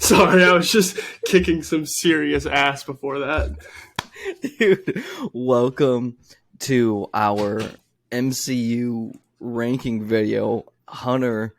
Sorry, I was just kicking some serious ass before that. Dude, welcome to our MCU ranking video. Hunter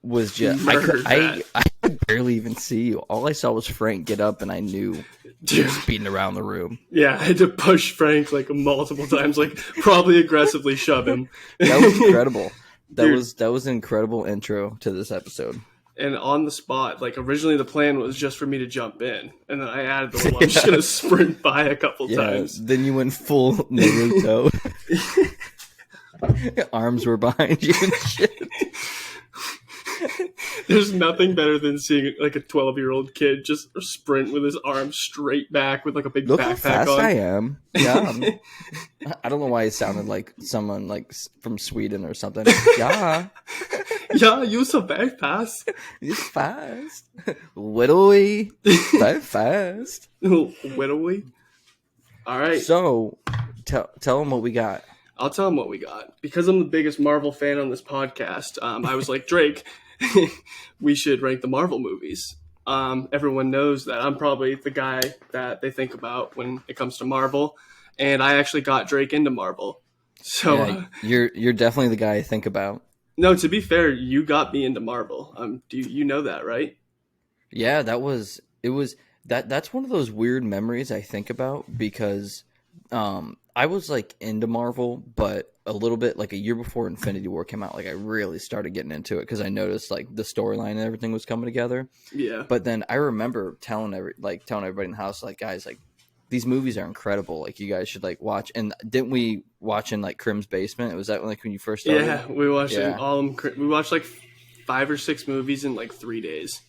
was just I could barely even see you. All I saw was Frank get up, and I knew he was speeding around the room. Yeah, I had to push Frank like multiple times, like probably aggressively shove him. That was incredible. That was an incredible intro to this episode. And on the spot, like originally the plan was just for me to jump in, and then I added the little, I'm just gonna sprint by a couple times. Then you went full Naruto. Arms were behind you and shit. There's nothing better than seeing like a 12-year-old kid just sprint with his arms straight back with like a big Look backpack how fast on. I am. Yeah. I don't know why it sounded like someone like from Sweden or something. Yeah. Yeah, you so very fast. It's fast. Widowy. Very fast. Widowy. All right. So, tell them what we got. I'll tell them what we got. Because I'm the biggest Marvel fan on this podcast, I was like, Drake, we should rank the Marvel movies. Everyone knows that I'm probably the guy that they think about when it comes to Marvel. And I actually got Drake into Marvel. So yeah, you're definitely the guy I think about. No, to be fair, you got me into Marvel. Do you know that, right? Yeah, that's one of those weird memories I think about because I was like into Marvel, but a little bit like a year before Infinity War came out, like I really started getting into it because I noticed like the storyline and everything was coming together. Yeah. But then I remember telling everybody in the house, like, guys, like these movies are incredible. Like you guys should like watch. And didn't we watch in like Crim's basement? Was that like when you first started? Yeah, we watched we watched like 5 or 6 movies in like 3 days.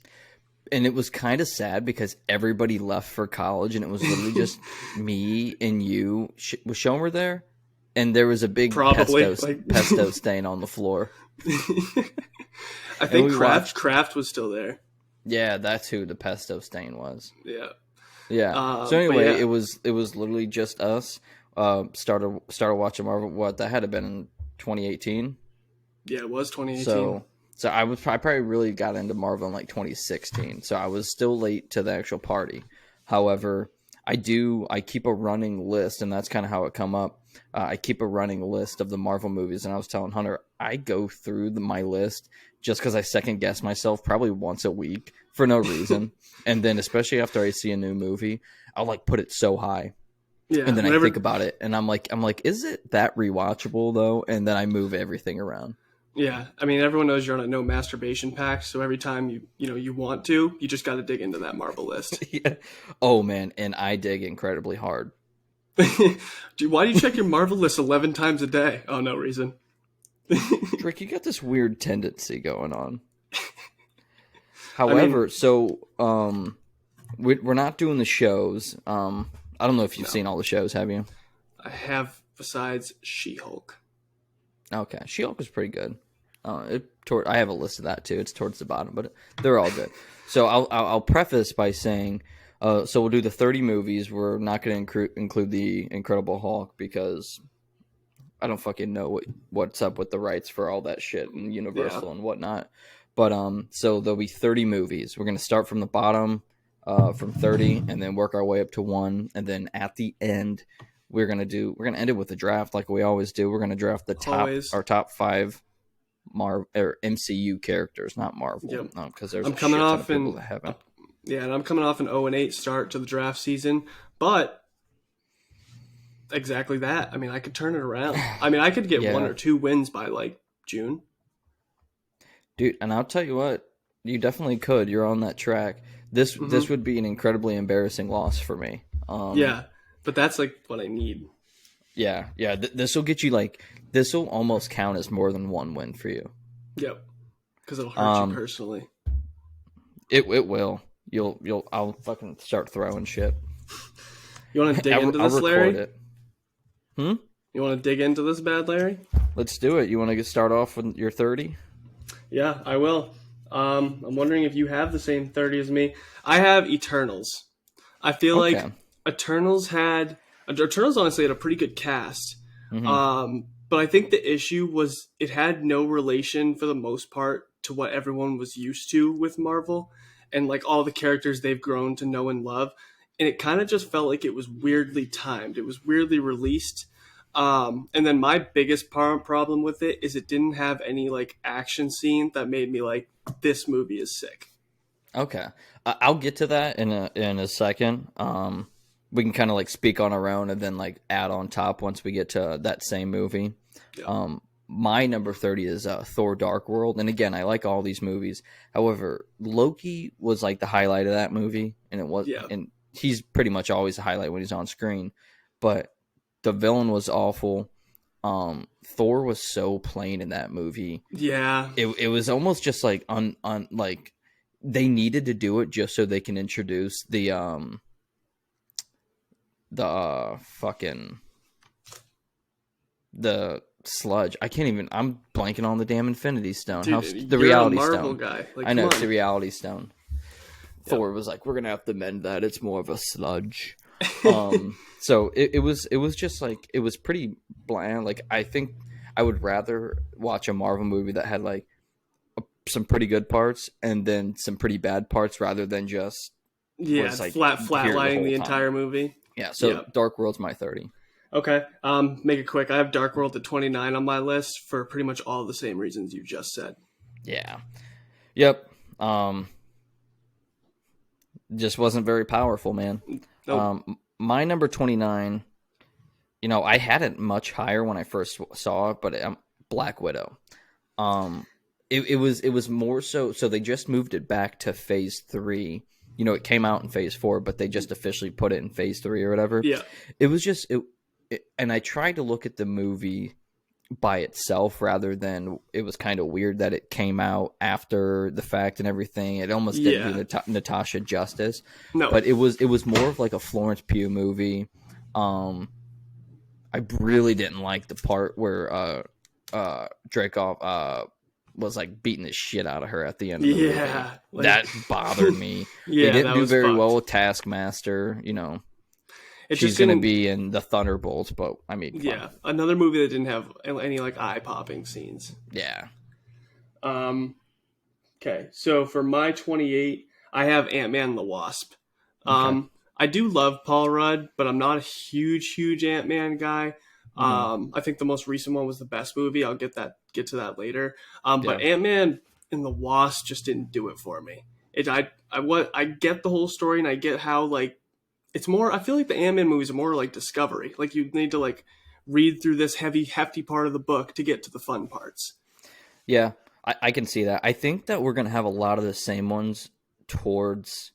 And it was kind of sad because everybody left for college, and it was literally just me and you. Was Shomer there? And there was a big pesto stain on the floor. I think Kraft was still there. Yeah, that's who the pesto stain was. Yeah. Yeah. So anyway, it was literally just us. Started watching Marvel. What that had to been in 2018. Yeah, it was 2018. So I probably really got into Marvel in like 2016. So I was still late to the actual party. However, I keep a running list, and that's kind of how it come up. I keep a running list of the Marvel movies, and I was telling Hunter, I go through my list just because I second guess myself probably once a week for no reason. And then especially after I see a new movie, I'll like put it so high. Yeah, and then I think about it, and I'm like, is it that rewatchable though? And then I move everything around. Yeah, I mean, everyone knows you're on a no masturbation pact, so every time you want to, you just got to dig into that Marvel list. Yeah. Oh man, and I dig incredibly hard. Dude, why do you check your Marvel list 11 times a day? Oh, no reason. Rick, you got this weird tendency going on. However, we're not doing the shows. I don't know if you've seen all the shows, have you? I have, besides She-Hulk. Okay, She-Hulk was pretty good. I have a list of that too. It's towards the bottom, but they're all good. So I'll preface by saying, so we'll do the 30 movies. We're not going to include the Incredible Hulk because I don't fucking know what's up with the rights for all that shit and Universal and whatnot. But so there'll be 30 movies. We're going to start from the bottom, from 30, and then work our way up to 1, and then at the end, we're gonna end it with a draft like we always do. We're gonna draft our top 5 MCU characters, not Marvel. Yep. Because there's and I'm coming off an 0-8 start to the draft season, but exactly that. I mean, I could turn it around. I mean, I could get 1 or 2 wins by like June. Dude, and I'll tell you what, you definitely could. You're on that track. This would be an incredibly embarrassing loss for me. Yeah. But that's like what I need. Yeah. This will get you this will almost count as more than 1 win for you. Yep. Because it'll hurt you personally. It will. I'll fucking start throwing shit. You want to dig into this, Larry? It. You want to dig into this, bad Larry? Let's do it. You want to start off with your 30? Yeah, I will. I'm wondering if you have the same 30 as me. I have Eternals. I feel like Eternals honestly had a pretty good cast. Mm-hmm. But I think the issue was it had no relation for the most part to what everyone was used to with Marvel. and like all the characters they've grown to know and love. And it kind of just felt like it was weirdly timed. It was weirdly released. And then my biggest problem with it is it didn't have any like action scene that made me like, this movie is sick. Okay, I'll get to that in a second. We can kind of like speak on our own and then like add on top once we get to that same movie. Yeah. My number 30 is Thor: Dark World, and again, I like all these movies. However, Loki was like the highlight of that movie, and it was, and he's pretty much always a highlight when he's on screen. But the villain was awful. Thor was so plain in that movie. Yeah, it was almost just like like they needed to do it just so they can introduce the sludge. I can't even. I'm blanking on the damn Infinity Stone. Dude, the you're Reality a Marvel Stone. Guy. Like, I know it's on. the Reality Stone. Thor was like, "We're gonna have to mend that. It's more of a sludge." So it was just like, it was pretty bland. Like, I think I would rather watch a Marvel movie that had like some pretty good parts and then some pretty bad parts rather than just like flatlining the entire movie. Yeah. So Dark World's my 30. Okay. Make it quick. I have Dark World at 29 on my list for pretty much all the same reasons you just said. Yeah. Yep. Just wasn't very powerful, man. Nope. My number 29, I had it much higher when I first saw it, but Black Widow. It was more so they just moved it back to phase 3. It came out in phase 4, but they just officially put it in phase 3 or whatever. Yeah. It was just and I tried to look at the movie by itself rather than, it was kind of weird that it came out after the fact and everything. It almost didn't do Natasha justice. No. But it was more of like a Florence Pugh movie. I really didn't like the part where Dreykov was like beating the shit out of her at the end of the movie. Like, that bothered me. They didn't do very well with Taskmaster, She's going to be in the Thunderbolts, but I mean, another movie that didn't have any like eye-popping scenes. Yeah. Okay, so for my 28, I have Ant-Man and the Wasp. Okay. I do love Paul Rudd, but I'm not a huge Ant-Man guy. I think the most recent one was the best movie. I'll get to that later. But Ant-Man and the Wasp just didn't do it for me. I get the whole story, and I get how like it's more. I feel like the Ant-Man movies are more like Discovery. Like, you need to like read through this hefty part of the book to get to the fun parts. Yeah, I can see that. I think that we're gonna have a lot of the same ones towards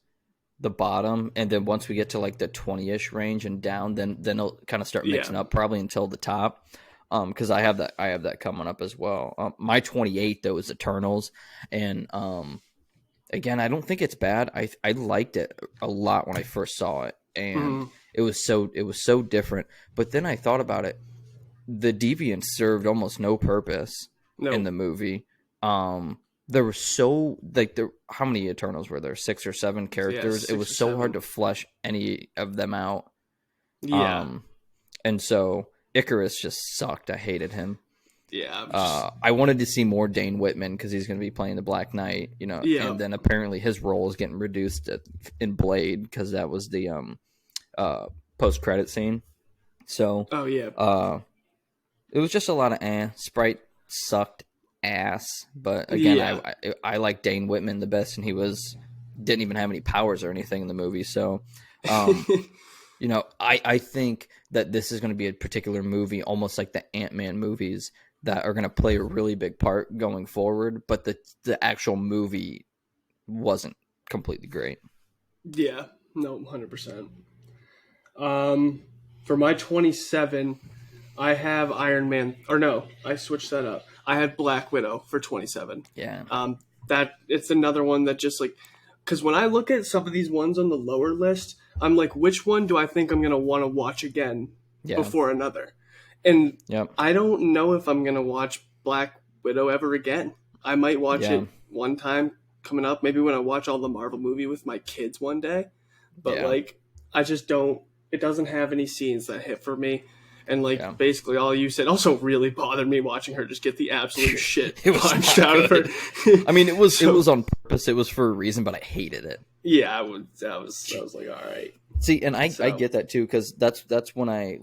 the bottom, and then once we get to like the 20-ish range and down, then it'll kind of start mixing up probably until the top. Because I have that coming up as well. My 28 though is Eternals, and again, I don't think it's bad. I liked it a lot when I first saw it, and it was so different. But then I thought about it. The Deviants served almost no purpose in the movie. There were how many Eternals were there? 6 or 7 characters. It was so hard to flesh any of them out. Yeah. And so Icarus just sucked. I hated him. Yeah. I wanted to see more Dane Whitman because he's going to be playing the Black Knight, and then apparently his role is getting reduced in Blade because that was the post-credit scene. So, it was just a lot of Sprite sucked ass, but again, I like Dane Whitman the best, and he didn't even have any powers or anything in the movie. So, I think that this is going to be a particular movie, almost like the Ant-Man movies, that are going to play a really big part going forward, but the actual movie wasn't completely great. Yeah, no, 100%. For my 27, I have Iron Man, or no, I switched that up. I had Black Widow for 27. Yeah. That it's another one that just like, because when I look at some of these ones on the lower list, I'm like, which one do I think I'm going to want to watch again before another? And I don't know if I'm going to watch Black Widow ever again. I might watch it one time coming up, maybe when I watch all the Marvel movie with my kids one day. But like, I just don't, it doesn't have any scenes that hit for me. And like, basically all you said also really bothered me watching her just get the absolute shit punched out of her. I mean, it was on purpose. purpose. It was for a reason, but I hated it. Yeah, I was like, all right. See, and I get that too, because that's when I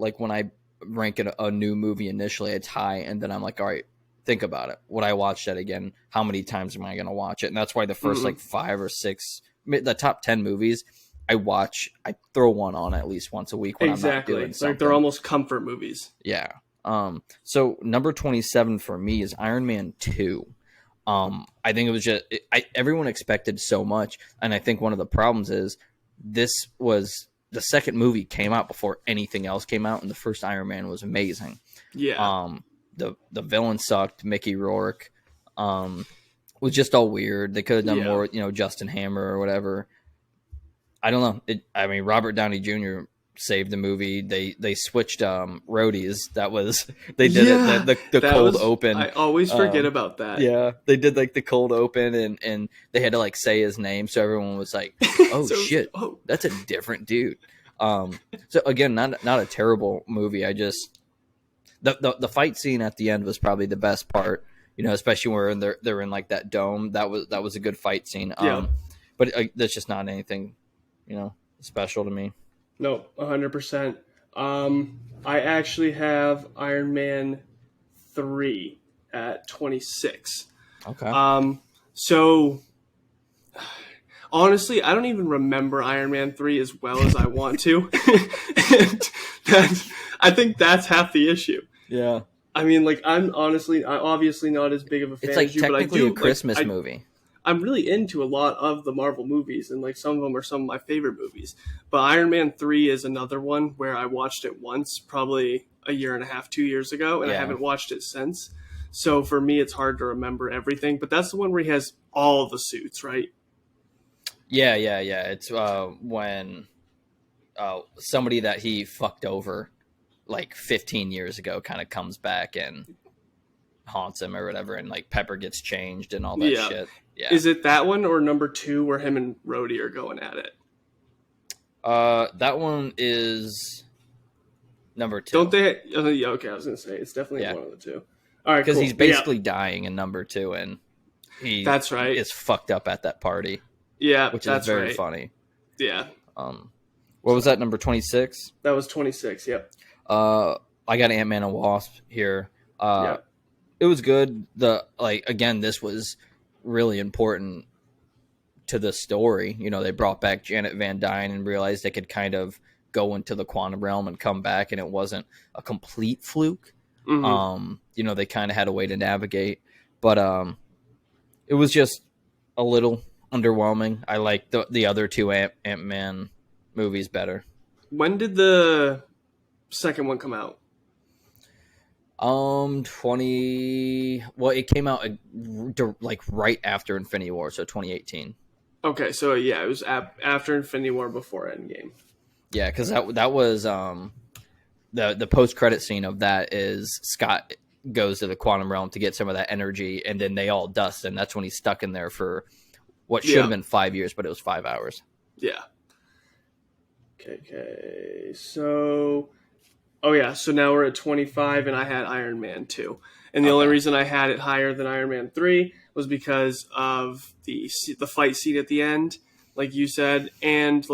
rank a new movie initially, it's high, and then I'm like, all right, think about it. Would I watch that again? How many times am I going to watch it? And that's why the first like 5 or 6, the top 10 movies, I throw one on at least once a week when I'm not doing something. Like they're almost comfort movies. Yeah. So number 27 for me is Iron Man 2. I think it was just everyone expected so much, and I think one of the problems is this was the second movie came out before anything else came out, and the first Iron Man was amazing. Yeah. The villain sucked. Mickey Rourke was just all weird. They could have done more, Justin Hammer or whatever. I don't know. I mean, Robert Downey Jr. saved the movie. They switched roadies. That was they did it the cold open. I always forget about that. Yeah, they did like the cold open, and they had to like say his name, so everyone was like, "Oh shit, that's a different dude." So again, not a terrible movie. I just the fight scene at the end was probably the best part. Especially where they're in like that dome. That was a good fight scene. But that's just not anything, special to me. No, 100%. I actually have Iron Man 3 at 26. Okay. So honestly, I don't even remember Iron Man 3 as well as I want to. And I think that's half the issue. Yeah. I mean, like, I'm obviously not as big of a fan as you. It's like technically a Christmas movie. I'm really into a lot of the Marvel movies, and like some of them are some of my favorite movies. But Iron Man 3 is another one where I watched it once, probably a year and a half, 2 years ago, and I haven't watched it since. So for me, it's hard to remember everything. But that's the one where he has all the suits, right? Yeah. It's when somebody that he fucked over like 15 years ago kind of comes back and haunts him or whatever, and like Pepper gets changed and all that shit. Yeah. Is it that one or number 2 where him and Rhodey are going at it? That one is number 2. Don't they? Yeah, okay, I was gonna say it's definitely one of the two. All right, because he's basically dying in number 2, and that's right. Is fucked up at that party. Yeah, which is very funny. Yeah. What was that, number 26? That was 26. Yep. I got Ant-Man and Wasp here. It was good. Again, this was really important to the story. They brought back Janet Van Dyne and realized they could kind of go into the quantum realm and come back, and it wasn't a complete fluke. Mm-hmm. They kind of had a way to navigate, but it was just a little underwhelming. I like the other two Ant-Man movies better. When did the second one come out? 20. Well, it came out like right after Infinity War, so 2018. Okay, so yeah, it was after Infinity War, before Endgame. Yeah, because that was the post credit scene of that is Scott goes to the quantum realm to get some of that energy, and then they all dust, and that's when he's stuck in there for what should have been 5 years, but it was 5 hours. Yeah. Okay, so. Oh, yeah, so now we're at 25, and I had Iron Man 2. And the only reason I had it higher than Iron Man 3 was because of the fight scene at the end, like you said. And,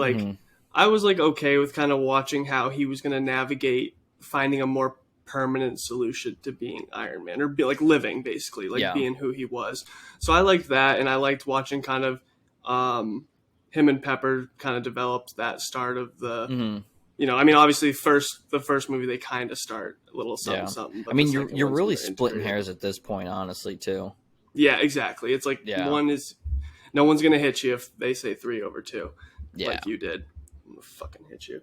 I was, okay with kind of watching how he was going to navigate finding a more permanent solution to being Iron Man, or be, living, basically, being who he was. So I liked that, and I liked watching kind of him and Pepper kind of developed that start of the... Mm-hmm. Obviously, the first movie, they kind of start a little something. But you're really splitting hairs at this point, honestly, too. Yeah, exactly. It's one is, no one's gonna hit you if they say 3 over 2, like you did. I'm gonna fucking hit you.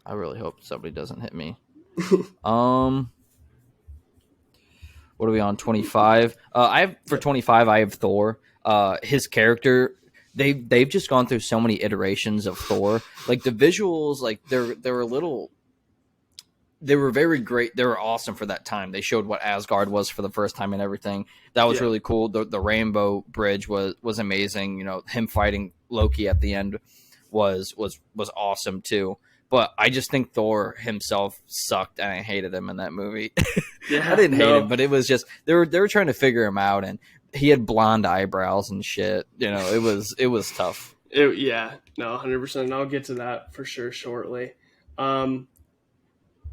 I really hope somebody doesn't hit me. What are we on? 25. For 25, I have Thor. His character. They've just gone through so many iterations of Thor. Like the visuals, they were very great. They were awesome for that time. They showed what Asgard was for the first time and everything. That was really cool. The Rainbow Bridge was amazing. Him fighting Loki at the end was awesome too. But I just think Thor himself sucked, and I hated him in that movie. I didn't hate him, but it was just they were trying to figure him out, and he had blonde eyebrows and shit. You know, it was tough. Yeah, no, 100%. And I'll get to that for sure shortly. Um,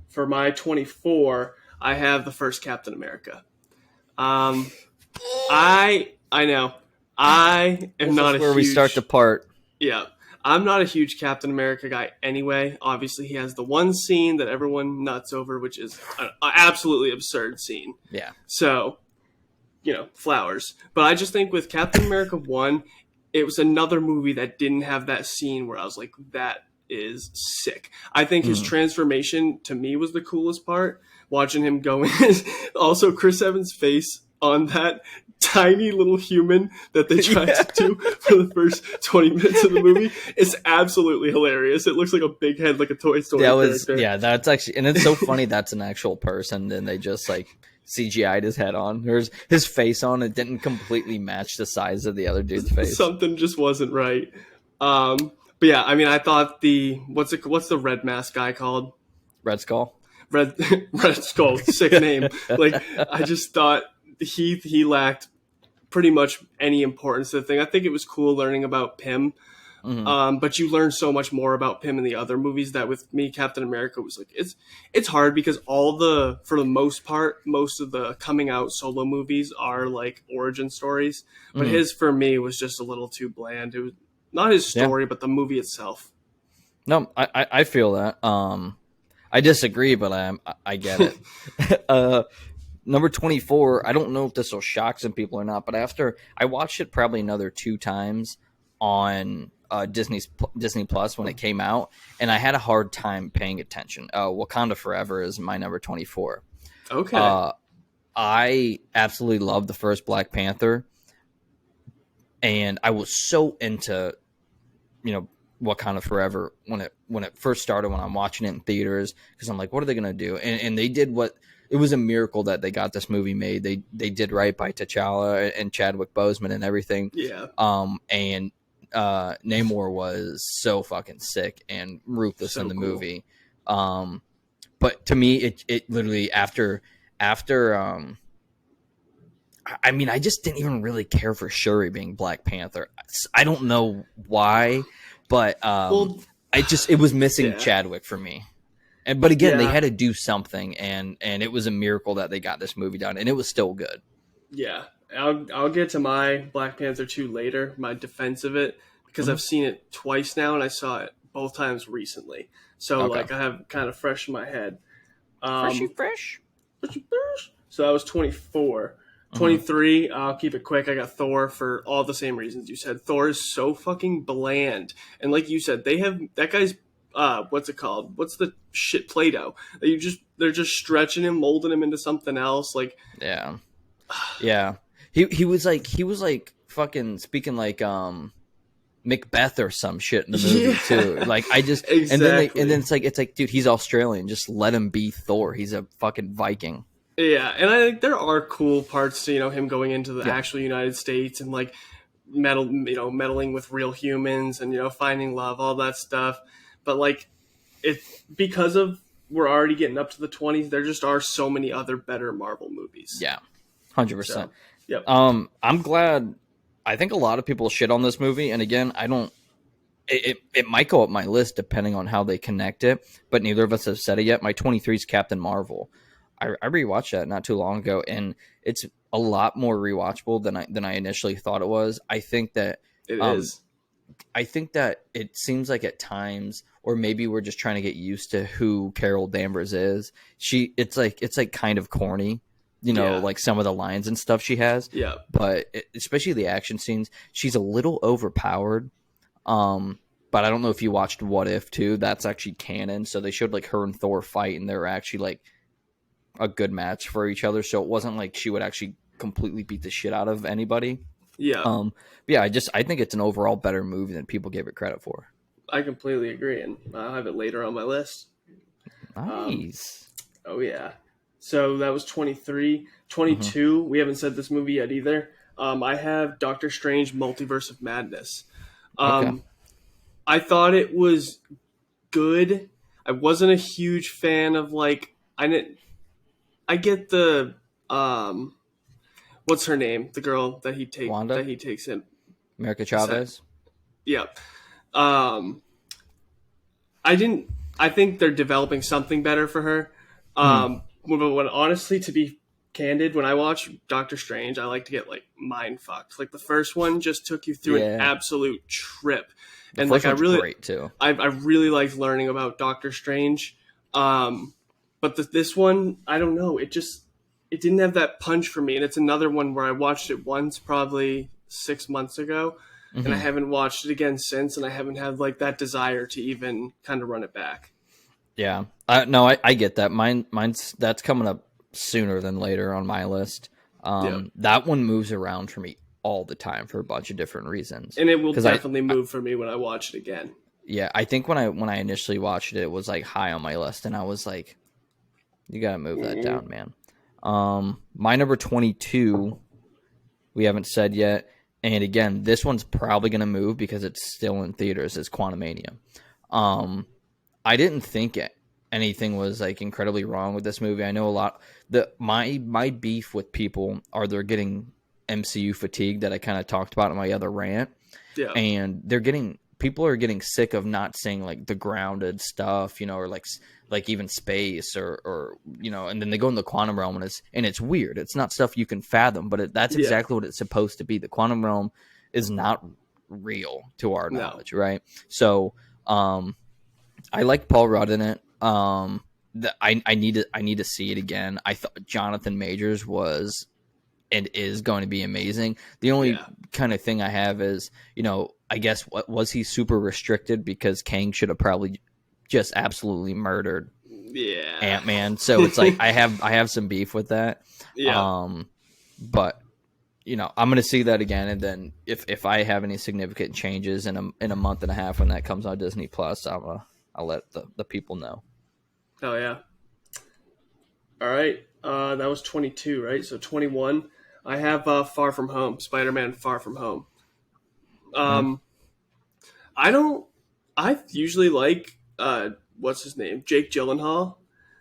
for my 24, I have the first Captain America. Um, I know I am This not is a where we start to huge part. yeah. I'm not a huge Captain America guy anyway. Obviously, he has the one scene that everyone nuts over, which is an absolutely absurd scene. Yeah. So, flowers. But I just think with Captain America 1, it was another movie that didn't have that scene where I was like, that is sick. I think his Mm. transformation to me was the coolest part. Watching him go in. Also, Chris Evans' face on that tiny little human that they tried Yeah. to do for the first 20 minutes of the movie is absolutely hilarious. It looks like a big head, like a Toy Story character. Yeah, that's actually, and it's so funny that's an actual person, and they just like CGI'd his head on. There's his face on. It didn't completely match the size of the other dude's face. Something just wasn't right. But yeah, I mean, I thought what's the red mask guy called? Red Skull. Red Red Skull, sick name. Like, I just thought he lacked pretty much any importance to the thing. I think it was cool learning about Pym. Mm-hmm. But you learn so much more about Pym in the other movies that with me, Captain America was like, it's hard because for the most part, most of the coming out solo movies are like origin stories. But Mm-hmm. his, for me, was just a little too bland. It was not his story, but the movie itself. No, I feel that. I disagree, but I get it. Number 24. I don't know if this will shock some people or not, but after I watched it probably another 2 times on Disney Plus when it came out, and I had a hard time paying attention. Wakanda Forever is my number 24. Okay. I absolutely love the first Black Panther, and I was so into Wakanda Forever when it first started, when I'm watching it in theaters, because I'm like, what are they gonna do? And they did what. It was a miracle that they got this movie made. They did right by T'Challa and Chadwick Boseman and everything. Yeah. And Namor was so fucking sick and ruthless So in the cool. movie. But to me, it literally after I mean, I just didn't even really care for Shuri being Black Panther. I don't know why, but it was missing Chadwick for me. But again, they had to do something, and it was a miracle that they got this movie done, and it was still good. Yeah, I'll get to my Black Panther 2 later, my defense of it, because I've seen it twice now, and I saw it both times recently. So, like, I have kind of fresh in my head. Fresh. So that was 24. 23, I'll keep it quick. I got Thor for all the same reasons you said. Thor is so fucking bland. And like you said, that guy's what's it called? What's the shit Play-Doh? They're just stretching him, molding him into something else. Like, yeah. He was like fucking speaking like Macbeth or some shit in the movie too. Like I just exactly. and then it's like dude, he's Australian. Just let him be Thor. He's a fucking Viking. Yeah, and I think there are cool parts to him going into the actual United States and like meddling with real humans and finding love, all that stuff. But like it's because of we're already getting up to the 20s. There just are so many other better Marvel movies. Yeah, 100%. Yep. I'm glad. I think a lot of people shit on this movie, and again, I don't. It might go up my list depending on how they connect it, but neither of us have said it yet. My 23 is Captain Marvel. I rewatched that not too long ago, and it's a lot more rewatchable than I initially thought it was. I think that it is. I think that it seems like at times, or maybe we're just trying to get used to who Carol Danvers is. It's like kind of corny, like some of the lines and stuff she has. Yeah. But especially the action scenes, she's a little overpowered. But I don't know if you watched What If too. That's actually canon. So they showed like her and Thor fight, and they're actually like a good match for each other. So it wasn't like she would actually completely beat the shit out of anybody. Yeah. But yeah, I think it's an overall better movie than people give it credit for. I completely agree, and I'll have it later on my list. Nice. Oh yeah. So that was 23. 22, we haven't said this movie yet either. I have Doctor Strange Multiverse of Madness. Okay. I thought it was good. I wasn't a huge fan of like I get the what's her name? The girl that Wanda, he takes in. America Chavez. Yeah. Um, I didn't. I think they're developing something better for her. Mm-hmm. When honestly, to be candid, when I watch Doctor Strange, I like to get like mind fucked. Like the first one just took you through an Yeah, absolute trip, the and like first one's great too. I really liked learning about Doctor Strange. But this one, I don't know. It didn't have that punch for me, and it's another one where I watched it once, probably 6 months ago, and I Mm-hmm. haven't watched it again since, and I haven't had like that desire to even kind of run it back. Yeah, no, I get that. Mine's that's coming up sooner than later on my list. Yeah, That one moves around for me all the time for a bunch of different reasons. and it will Because definitely move for me when I watch it again. yeah, I think when I initially watched it, it was like high on my list, and I was like, you gotta move that Mm-hmm. down, man. My number 22, we haven't said yet, and again, this one's probably gonna move because it's still in theaters. Is Quantumania. Um, I didn't think anything was like incredibly wrong with this movie. I know a lot. My beef with people are they're getting MCU fatigue that I kind of talked about in my other rant, Yeah, and people are getting sick of not seeing like the grounded stuff, or like even space or and then they go in the quantum realm and it's weird. It's not stuff you can fathom, but that's yeah, exactly what it's supposed to be. The quantum realm is not real to our no, knowledge, right? So, I like Paul Rudd in it. I need to see it again. I thought Jonathan Majors was and is going to be amazing. The only yeah, kind of thing I have is, I guess what was he super restricted because Kang should have probably just absolutely murdered yeah, Ant-Man. So it's like I have some beef with that. yeah. But I'm going to see that again, and then if I have any significant changes in a month and a half when that comes on Disney Plus, I'll let the people know. Oh yeah. All right. That was 22, right? So 21. I have Far From Home, Spider-Man Far From Home. Mm-hmm. Um, I don't. I usually like what's his name, Jake Gyllenhaal.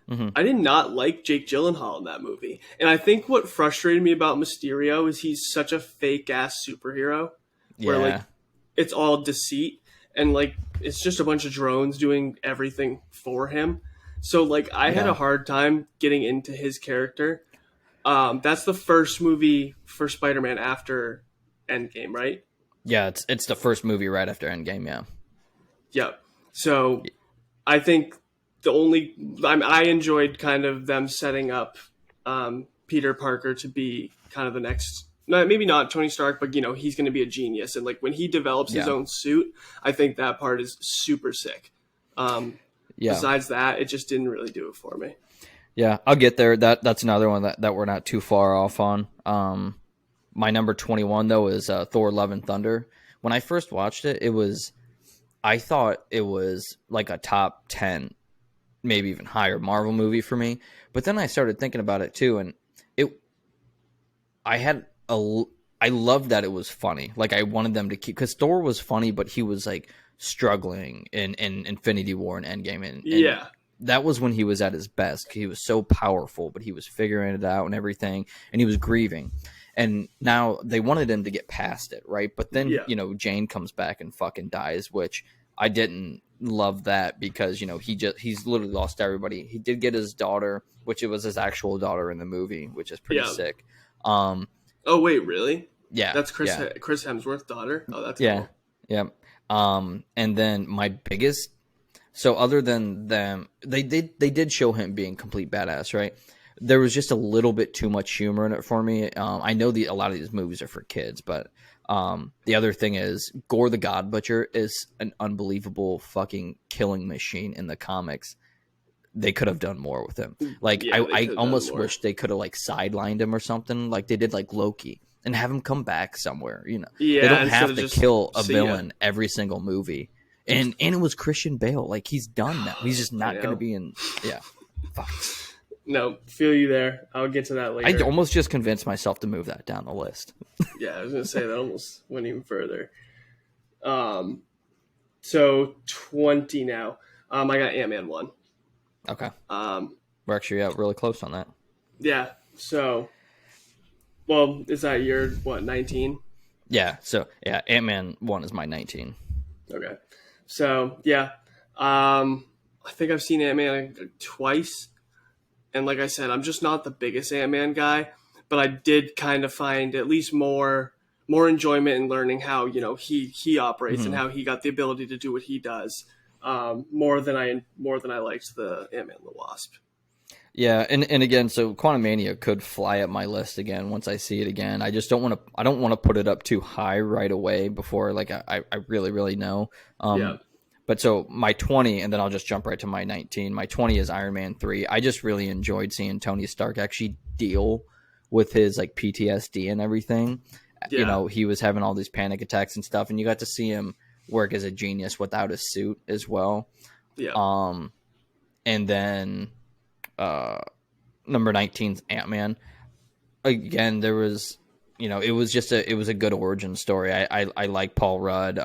Mm-hmm. I did not like Jake Gyllenhaal in that movie, and I think what frustrated me about Mysterio is he's such a fake ass superhero, where like Yeah, it's all deceit and like it's just a bunch of drones doing everything for him. So like I had a yeah, hard time getting into his character. That's the first movie for Spider-Man after Endgame, right? yeah. It's the first movie right after Endgame. Yeah, Yep. So I think I enjoyed kind of them setting up Peter Parker to be kind of the next, maybe not Tony Stark, but he's going to be a genius, and like when he develops his yeah, own suit, I think that part is super sick. Um, yeah. Besides that, it just didn't really do it for me. Yeah, I'll get there. That's another one that we're not too far off on. My number 21 though is Thor: Love and Thunder. When I first watched it, I thought it was like a top 10, maybe even higher Marvel movie for me. But then I started thinking about it too, and it I had a I loved that it was funny. Like I wanted them to keep because Thor was funny, but he was like struggling in Infinity War and Endgame, and Yeah, that was when he was at his best. He was so powerful, but he was figuring it out and everything, and he was grieving. And now they wanted him to get past it, right? But then yeah, Jane comes back and fucking dies, which I didn't love that because he's literally lost everybody. He did get his daughter, which it was his actual daughter in the movie, which is pretty yeah. sick. Um, Oh wait, really? yeah, That's yeah, Chris Hemsworth's daughter. Oh, that's yeah, cool. yeah. And then my biggest so other than them, they did show him being complete badass, right? There was just a little bit too much humor in it for me. I know a lot of these movies are for kids, but the other thing is Gore the God Butcher is an unbelievable fucking killing machine in the comics. They could have done more with him. Like Yeah, they I could have done almost more. wish they could have like sidelined him or something, like they did like Loki, and have him come back somewhere. They Yeah, don't instead have of to just kill a see ya. villain every single movie. And it was Christian Bale. Like he's done now. He's just I not going to know. be in. Yeah, fuck. No, feel you there. I'll get to that I later. almost just convinced myself to move that down the list. Yeah, I was gonna say that almost went even further. Um, so 20 now. I got Ant-Man 1. Okay, Um, we're actually really close on that. yeah. So Well, is that your, what, 19? Yeah, so yeah, Ant-Man 1 is my 19. Okay. So, yeah. I think I've seen Ant-Man twice. And like I said, I'm just not the biggest Ant-Man guy, but I did kind of find at least more enjoyment in learning how, he operates and Hmm. how he got the ability to do what he does. More than I liked the Ant-Man and the Wasp. Yeah, and again, so Quantumania could fly up my list again once I see it again. I just don't want to. I don't want to put it up too high right away before like I really really know. Yeah. But so my 20, and then I'll just jump right to my 19. My 20 is Iron Man 3. I just really enjoyed seeing Tony Stark actually deal with his like PTSD and everything. Yeah. He was having all these panic attacks and stuff, and you got to see him work as a genius without a suit as well. Yeah. Um, and then uh, number 19's Ant-Man. Again, there was, it was just it was a good origin story. I like Paul Rudd.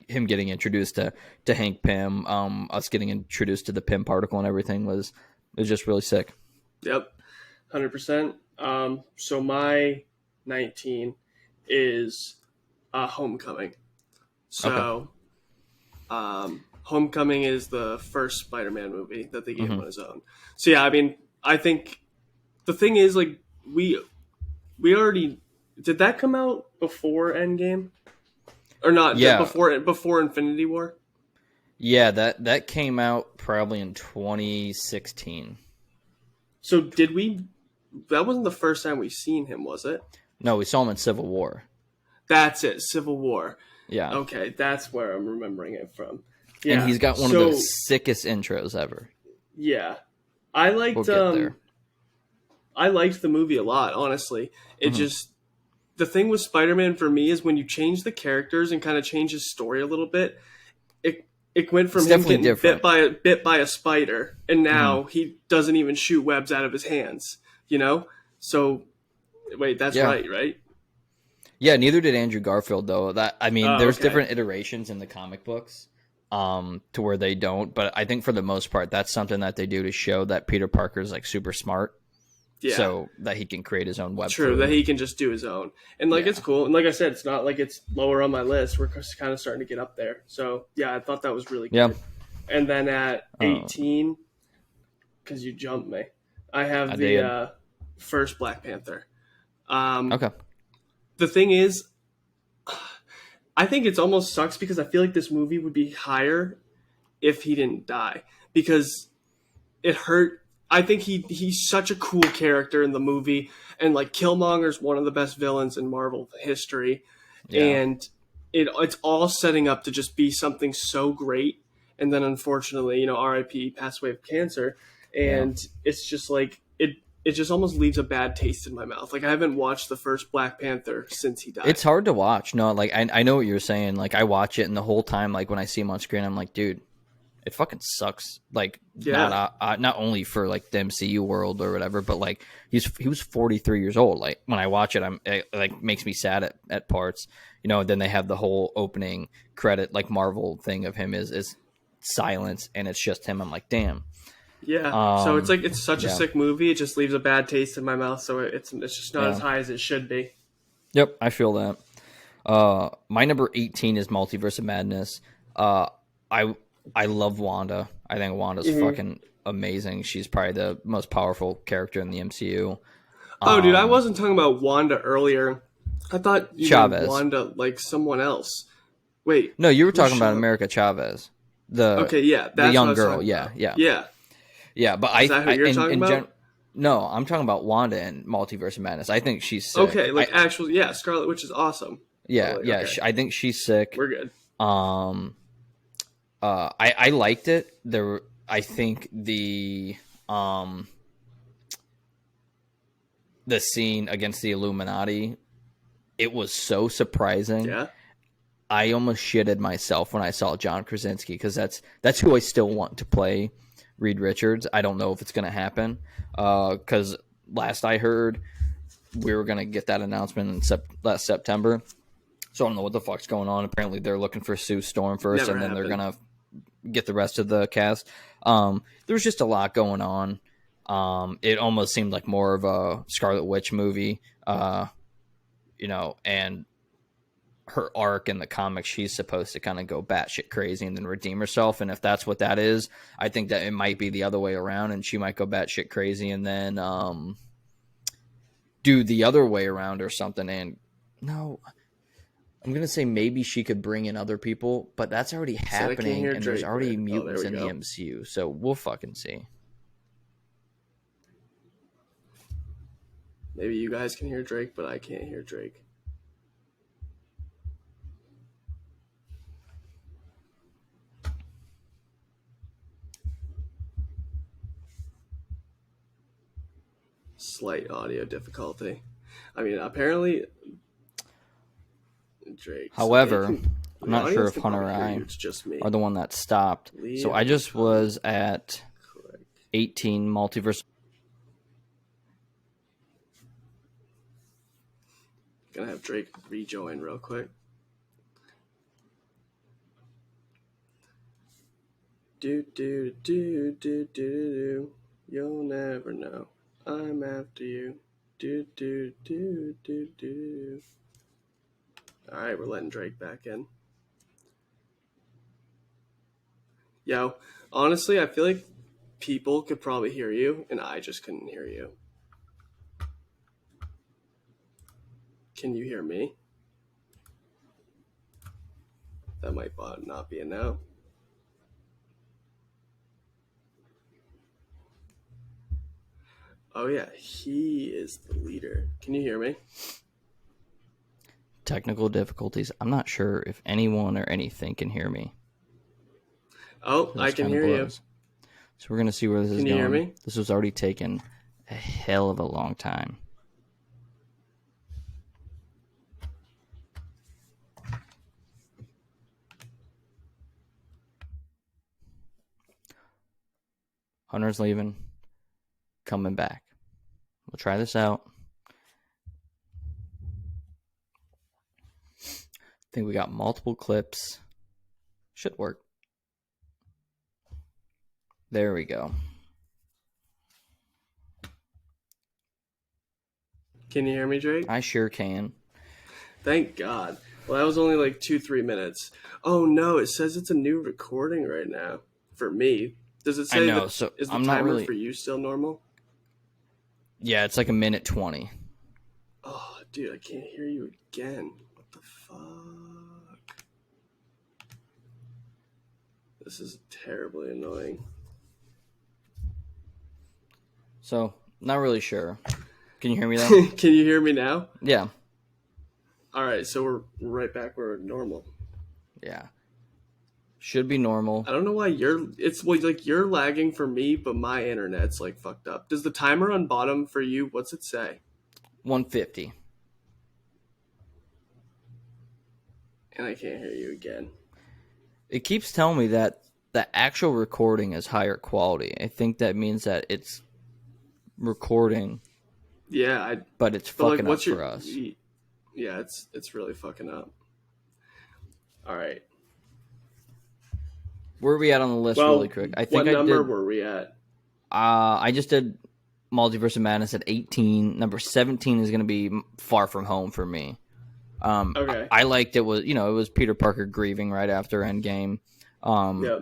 Him getting introduced to Hank Pym, us getting introduced to the Pym particle and everything was just really sick. Yep. 100%. So my 19 is Homecoming. Okay. So, Homecoming is the first Spider-Man movie that they gave him Hmm. on his own. So yeah, I mean, I think the thing is, like, we already did that come out before Endgame or not? Yeah, Before Infinity War. yeah. That came out probably in 2016. So did we? That wasn't the first time we seen him, was it? No, we saw him in Civil War. That's it. Civil War. Yeah, Okay, that's where I'm remembering it from. and Yeah. he's got one of the sickest intros ever. Yeah, I We'll liked get there. I liked the movie a lot. Honestly, it Hmm. just the thing with Spider-Man for me is when you change the characters and kind of change his story a little bit. It went from It's him definitely getting different. bit by a spider, and Hmm. now he doesn't even shoot webs out of his hands. You know. So wait, that's Yeah. right? Yeah, neither did Andrew Garfield though. Oh, There's okay. different iterations in the comic books, to where they don't. But I think for the most part, that's something that they do to show that Peter Parker's like super smart, Yeah. so that he can create his own web True, that fluid. he can just do his own. And, like, it's Yeah. cool. And like I said, it's not like it's lower on my list. We're kind of starting to get up there. So, yeah, I thought that was really Yeah. good. And then at Uh, 18, because you jumped me, I I have the did. first Black Panther. Um, Okay. the thing is, I think it's almost sucks because I feel like this movie would be higher if he didn't die. Because it hurt. I think he's such a cool character in the movie, and like Killmonger's one of the best villains in Marvel history, Yeah. and it's all setting up to just be something so great, and then unfortunately, R.I.P. passed away of cancer, Yeah. and it's just like it just almost leaves a bad taste in my mouth. Like I haven't watched the first Black Panther since he died. It's hard to watch. No, like I know what you're saying. Like I watch it, and the whole time, like when I see him on screen, I'm like, dude, it fucking sucks. Like Yeah, not only for like the MCU world or whatever, but like he was 43 years old. Like when I watch it, it like makes me sad at parts. Then they have the whole opening credit like Marvel thing of him is silence, and it's just him. I'm like, damn. yeah. So it's like it's such a Yeah, sick movie. It just leaves a bad taste in my mouth. So it's just not as yeah. high as it should be. Yep, I feel that. My number 18 is Multiverse of Madness. I I love Wanda. I think Wanda's fucking amazing. She's probably the most powerful character in the MCU. Oh, dude, I Um, wasn't talking about Wanda earlier. I thought you meant Chavez. Wanda like someone else. Wait, No, you were who's talking about Chavez? America Chavez, the Okay, yeah, the that's what I young was girl. talking Yeah, about. yeah, Yeah, yeah. But is that who you're talking about? no, I'm talking about Wanda and Multiverse of Madness. I think she's sick. Okay, like actual, yeah, Scarlet Witch is awesome. Yeah, Totally, yeah. okay, I think she's sick. we're good. Um, I liked it. I think the scene against the Illuminati, it was so surprising. Yeah, I almost shitted myself when I saw John Krasinski because that's who I still want to play Reed Richards. I don't know if it's going to happen because last I heard we were going to get that announcement in last September. So I don't know what the fuck's going on. Apparently they're looking for Sue Storm first, never and then they're happened. going to get the rest of the cast. There was just a lot going on. It almost seemed like more of a Scarlet Witch movie, and her arc in the comics, she's supposed to kind of go batshit crazy and then redeem herself. And if that's what that is, I think that it might be the other way around, and she might go batshit crazy and then do the other way around or something. And no, I'm gonna say maybe she could bring in other people, but that's already happening, and there's already mutants in the MCU, so we'll fucking see. Maybe you guys can hear Drake, but I can't hear Drake. Slight audio difficulty. I mean, apparently Drake. However, I'm not sure if Hunter or I are the one that stopped. So I just was at 18 multiverse. Gonna have Drake rejoin real quick. Do do do do do do. You'll never know. I'm after you. Do do do do do. All right, we're letting Drake back in. Yo, honestly, I feel like people could probably hear you, and I just couldn't hear you. Can you hear me? That might not be a no. Oh yeah, he is the leader. Can you hear me? Technical difficulties. I'm not sure if anyone or anything can hear me. Oh, I can hear you. So we're going to see where this is going. Can you hear me? This was already taken a hell of a long time. Hunter's leaving. Coming back. We'll try this out. I think we got multiple clips. Should work. There we go. Can you hear me, Drake? I sure can. Thank God. Well, that was only like 2-3 minutes. Oh no, it says it's a new recording right now for me. Does it say? I know. That, so is the I'm timer not really... for you still normal? Yeah, it's like 1:20. Oh, dude, I can't hear you again. What the fuck? This is terribly annoying. So, not really sure. Can you hear me though? Can you hear me now? Yeah. All right, so we're right back where we're normal. Yeah. Should be normal. I don't know why it's like you're lagging for me, but my internet's like fucked up. Does the timer on bottom for you, what's it say? 150. And I can't hear you again. It keeps telling me that the actual recording is higher quality. I think that means that it's recording. Yeah, but it's fucking up for us. Yeah, it's really fucking up. All right. Where are we at on the list, really quick? I think what number were we at? I just did Multiverse of Madness at 18. Number 17 is going to be Far From Home for me. Okay. I liked it was Peter Parker grieving right after Endgame. Yeah.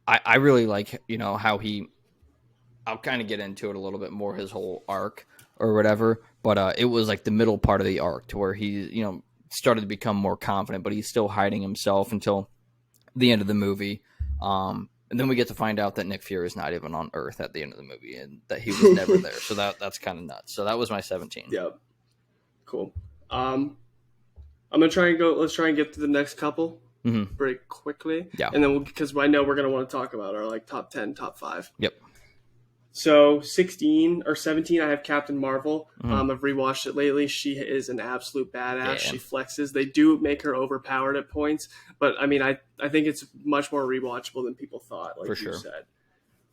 I really like how I'll kind of get into it a little bit more, his whole arc or whatever. But it was like the middle part of the arc to where he started to become more confident, but he's still hiding himself until the end of the movie. And then we get to find out that Nick Fury is not even on Earth at the end of the movie and that he was never there. So that's kind of nuts. So that was my 17. Yep. Cool. I'm gonna try and go. Let's try and get to the next couple pretty quickly. Yeah. And then because I know we're gonna want to talk about our like top 10, top 5. Yep. So 16 or 17, I have Captain Marvel. I've rewatched it lately. She is an absolute badass. Yeah. She flexes. They do make her overpowered at points, but I mean, I think it's much more rewatchable than people thought, like For you sure. said.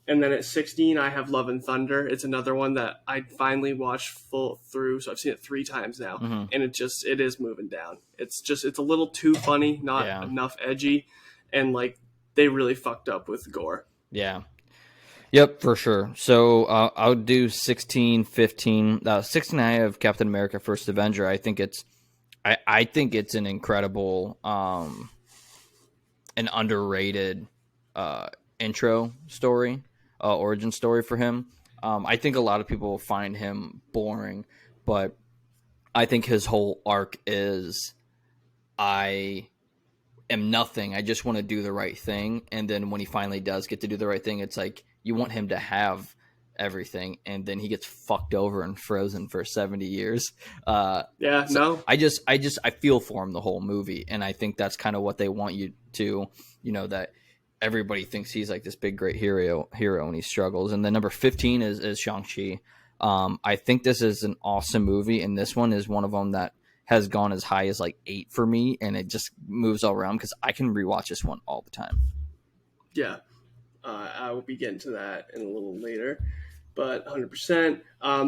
And then at 16, I have Love and Thunder. It's another one that I finally watched full through. So I've seen it 3 times now, and it is moving down. It's a little too funny, not enough edgy, and like they really fucked up with gore. Yeah. Yep, for sure. So I'll do 16, 15. 16, I have Captain America: First Avenger. I think it's an incredible, an underrated uh, intro story, origin story for him. I think a lot of people find him boring, but I think his whole arc is I am nothing. I just want to do the right thing. And then when he finally does get to do the right thing, it's like you want him to have everything, and then he gets fucked over and frozen for 70 years. Yeah, So no, I feel for him the whole movie, and I think that's kind of what they want you to, that everybody thinks he's like this big great hero, and he struggles. And then number 15 is Shang-Chi. I think this is an awesome movie, and this one is one of them that has gone as high as like 8 for me, and it just moves all around because I can rewatch this one all the time. yeah, I will be getting to that in a little later, but 100%.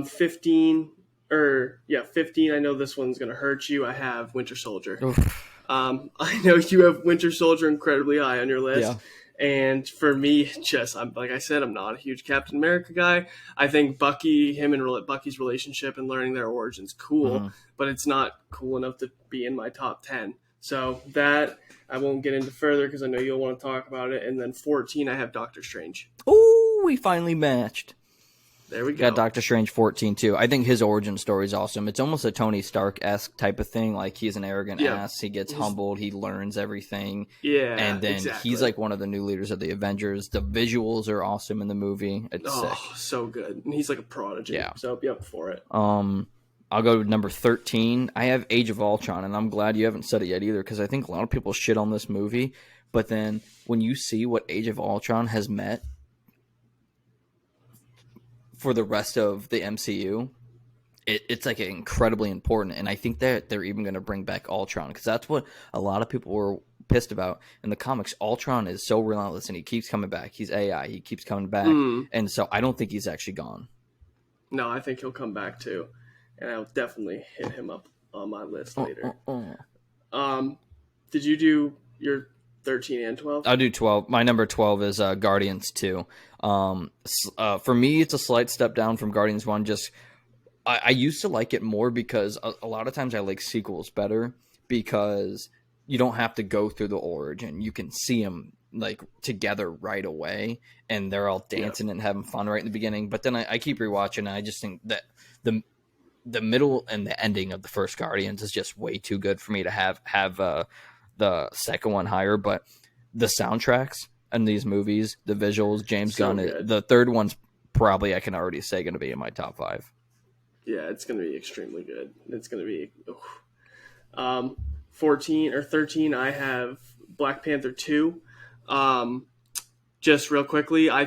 15 or yeah, 15. I know this one's gonna hurt you. I have Winter Soldier. Oof. I know you have Winter Soldier incredibly high on your list. Yeah. And for me, just I'm like I said, I'm not a huge Captain America guy. I think him and Bucky's relationship and learning their origins cool, Mm-hmm. but it's not cool enough to be in my top 10. So that I won't get into further because I know you'll want to talk about it. And then 14, I have Doctor Strange. Oh, we finally matched. There we Got go. Doctor Strange 14 too. I think his origin story is awesome. It's almost a Tony Stark-esque type of thing. Like he's an arrogant Yeah. ass. He gets humbled. He learns everything. Yeah, And then exactly. he's like one of the new leaders of the Avengers. The visuals are awesome in the movie. It's sick. So good. And he's like a prodigy. Yeah. So yep, for it. I'll go to number 13. I have Age of Ultron, and I'm glad you haven't said it yet either because I think a lot of people shit on this movie. But then when you see what Age of Ultron has met for the rest of the MCU, it's like incredibly important. And I think that they're even going to bring back Ultron because that's what a lot of people were pissed about in the comics. Ultron is so relentless and he keeps coming back. He's AI. He keeps coming back. And so I don't think he's actually gone. No, I think he'll come back too. And I'll definitely hit him up on my list later. Did you do your 13 and 12? I'll do 12. My number 12 is Guardians 2. For me, it's a slight step down from Guardians 1. Just I used to like it more because a lot of times I like sequels better because you don't have to go through the origin. You can see them like together right away, and they're all dancing and having fun right in the beginning. But then I keep rewatching, and I just think that the middle and the ending of the first Guardians is just way too good for me to have the second one higher. But the soundtracks in these movies, the visuals, James Gunn, the third one's probably I can already say going to be in my top 5. Yeah, it's going to be extremely good. It's going to be 14 or 13. I have Black Panther 2. Just real quickly, I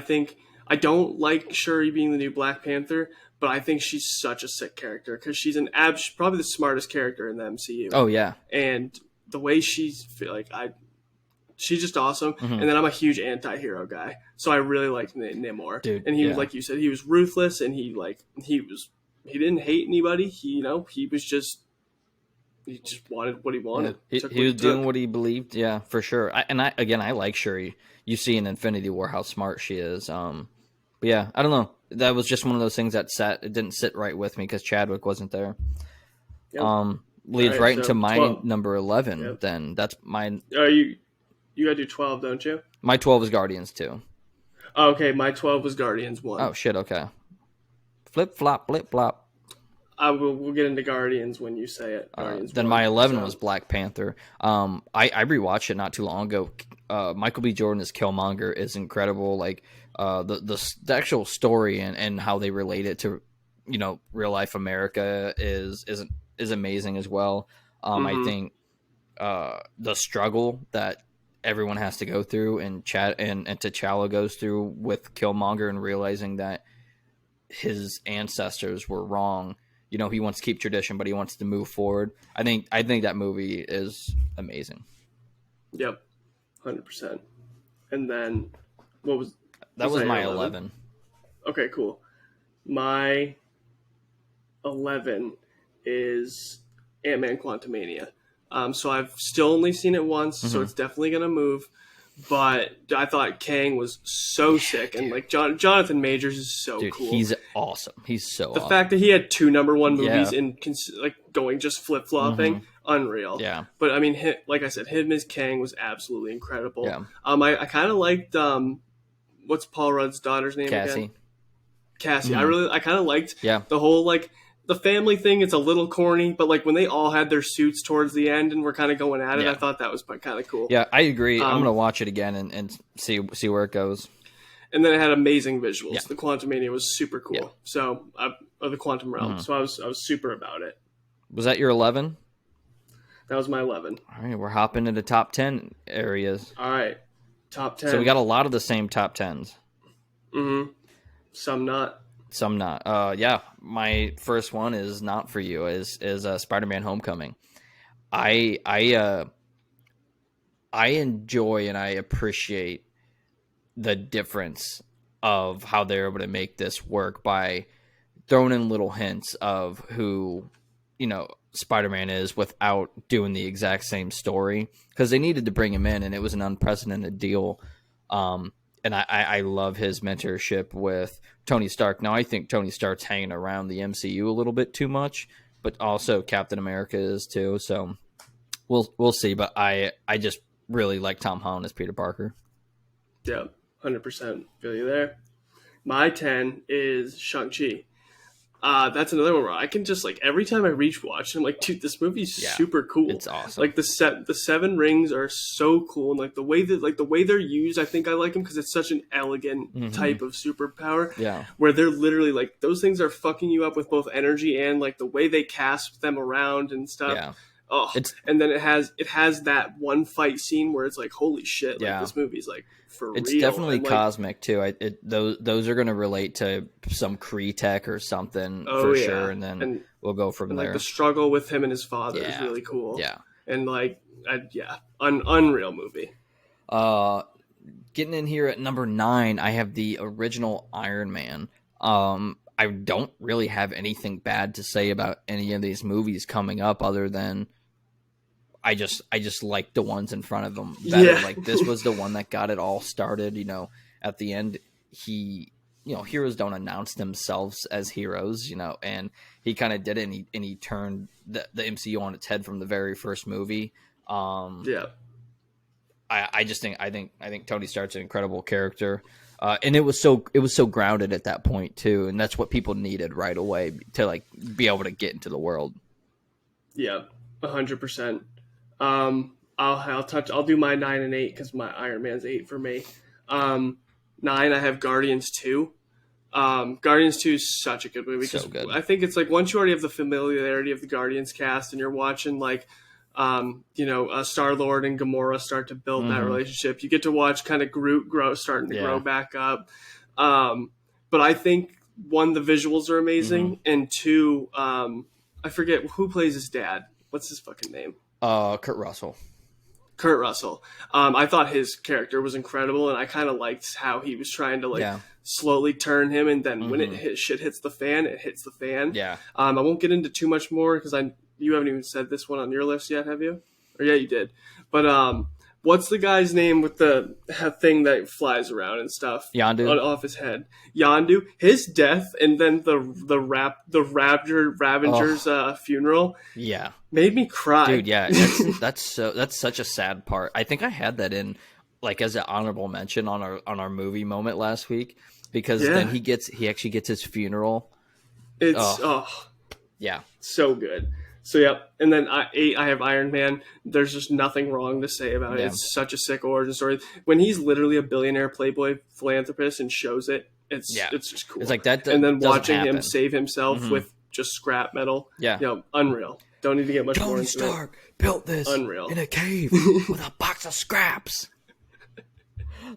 don't like Shuri being the new Black Panther, but I think she's such a sick character because she's probably the smartest character in the MCU. Oh yeah, and the way she's just awesome. And then I'm a huge anti-hero guy, so I really like Namor. Dude, and he was, like you said, he was ruthless, and he didn't hate anybody. He just wanted what he wanted. Yeah. He was doing what he believed. Yeah, for sure. I like Shuri. You see in Infinity War how smart she is. But yeah, I don't know. That was just one of those things that it didn't sit right with me because Chadwick wasn't there. Yep. Leads right into my 12. Number 11. Yep. Then that's mine. You gotta do 12, don't you? My 12 is Guardians 2. Oh, okay, my 12 was Guardians 1. Oh shit. Okay. Flip flop, blip flop. We'll get into Guardians when you say it. Then my 11 was Black Panther. I rewatched it not too long ago. Michael B. Jordan as Killmonger is incredible. Like the actual story and how they relate it to real life America is amazing as well. I think the struggle that everyone has to go through and T'Challa goes through with Killmonger and realizing that his ancestors were wrong. He wants to keep tradition, but he wants to move forward. I think that movie is amazing. Yep, 100%. And then what was that? Was my 11? Okay, cool. My 11 is Ant-Man Quantumania. So I've still only seen it once, so it's definitely gonna move. but I thought Kang was so sick, and like Jonathan Majors is so Dude, cool. he's awesome. He's so The awesome. fact that he had two #1 movies Yeah. in like going just flip flopping, unreal. Yeah. But I mean, like I said, him as Kang was absolutely incredible. Yeah. I kind of liked what's Paul Rudd's daughter's name Cassie. again? Cassie. I kind of liked Yeah. the whole like the family thing. It's a little corny, but like when they all had their suits towards the end and were kind of going at it, Yeah. I thought that was kind of cool. Yeah, I agree. I'm gonna watch it again and see where it goes. And then it had amazing visuals. Yeah. The Quantumania was super cool. Yeah. So, or the Quantum Realm. So I was super about it. Was that your 11? That was my 11. All right, we're hopping into top 10 areas. All right, top 10. So we got a lot of the same top 10s. Mm-hmm. Some not. Some not. Yeah, my first one is not for you. Is Spider-Man: Homecoming. I enjoy and I appreciate the difference of how they're able to make this work by throwing in little hints of who, Spider-Man is without doing the exact same story, because they needed to bring him in and it was an unprecedented deal. And I love his mentorship with Tony Stark. Now I think Tony Stark's hanging around the MCU a little bit too much, but also Captain America is too. So we'll see. But I just really like Tom Holland as Peter Parker. Yeah, 100%. Feel you there. My 10 is Shang-Chi. That's another one where I can just like every time I watch, I'm like, dude, this movie's super cool. It's awesome. Like the 7 rings are so cool, and like the way they're used, I think I like them because it's such an elegant type of superpower. Yeah, where they're literally like those things are fucking you up with both energy and like the way they cast them around and stuff. Yeah. Oh, and then it has that one fight scene where it's like, holy shit, like this movie's like for it's real. Definitely and, like, cosmic too. Those are going to relate to some Kree tech or something for sure, and then we'll go from there. Like the struggle with him and his father is really cool. Yeah, and like unreal movie. Getting in here at number 9, I have the original Iron Man. I don't really have anything bad to say about any of these movies coming up, other than I just like the ones in front of them better. Yeah. Like this was the one that got it all started. At the end, heroes don't announce themselves as heroes. And he kind of did it, and he turned the MCU on its head from the very first movie. I think Tony Stark's an incredible character, and it was so grounded at that point too, and that's what people needed right away to like be able to get into the world. Yeah, 100%. I'll do my 9 and 8 because my Iron Man's 8 for me. 9, I have Guardians 2. Guardians 2 is such a good movie. So good. I think it's like once you already have the familiarity of the Guardians cast and you're watching like, Star-Lord and Gamora start to build that relationship. You get to watch kind of Groot starting to grow back up. But I think 1, the visuals are amazing, and 2, I forget who plays his dad. What's his fucking name? Kurt Russell. Kurt Russell. I thought his character was incredible, and I kind of liked how he was trying to slowly turn him, and then when shit hits the fan, it hits the fan. Yeah. I won't get into too much more because you haven't even said this one on your list yet, have you? Or yeah, you did. But what's the guy's name with the thing that flies around and stuff? Yondu. Off his head. Yondu. His death, and then the Ravager's funeral. Yeah. Made me cry. Dude, yeah. That's such a sad part. I think I had that in like as an honorable mention on our movie moment last week, because then he actually gets his funeral. It's yeah. So good. So yeah, and then 8, I have Iron Man. There's just nothing wrong to say about it. It's such a sick origin story. When he's literally a billionaire playboy philanthropist and shows it, it's just cool. It's like that. And then watching him save himself with just scrap metal. Yeah, unreal. Don't need to get much more into Tony Stark built this in a cave with a box of scraps.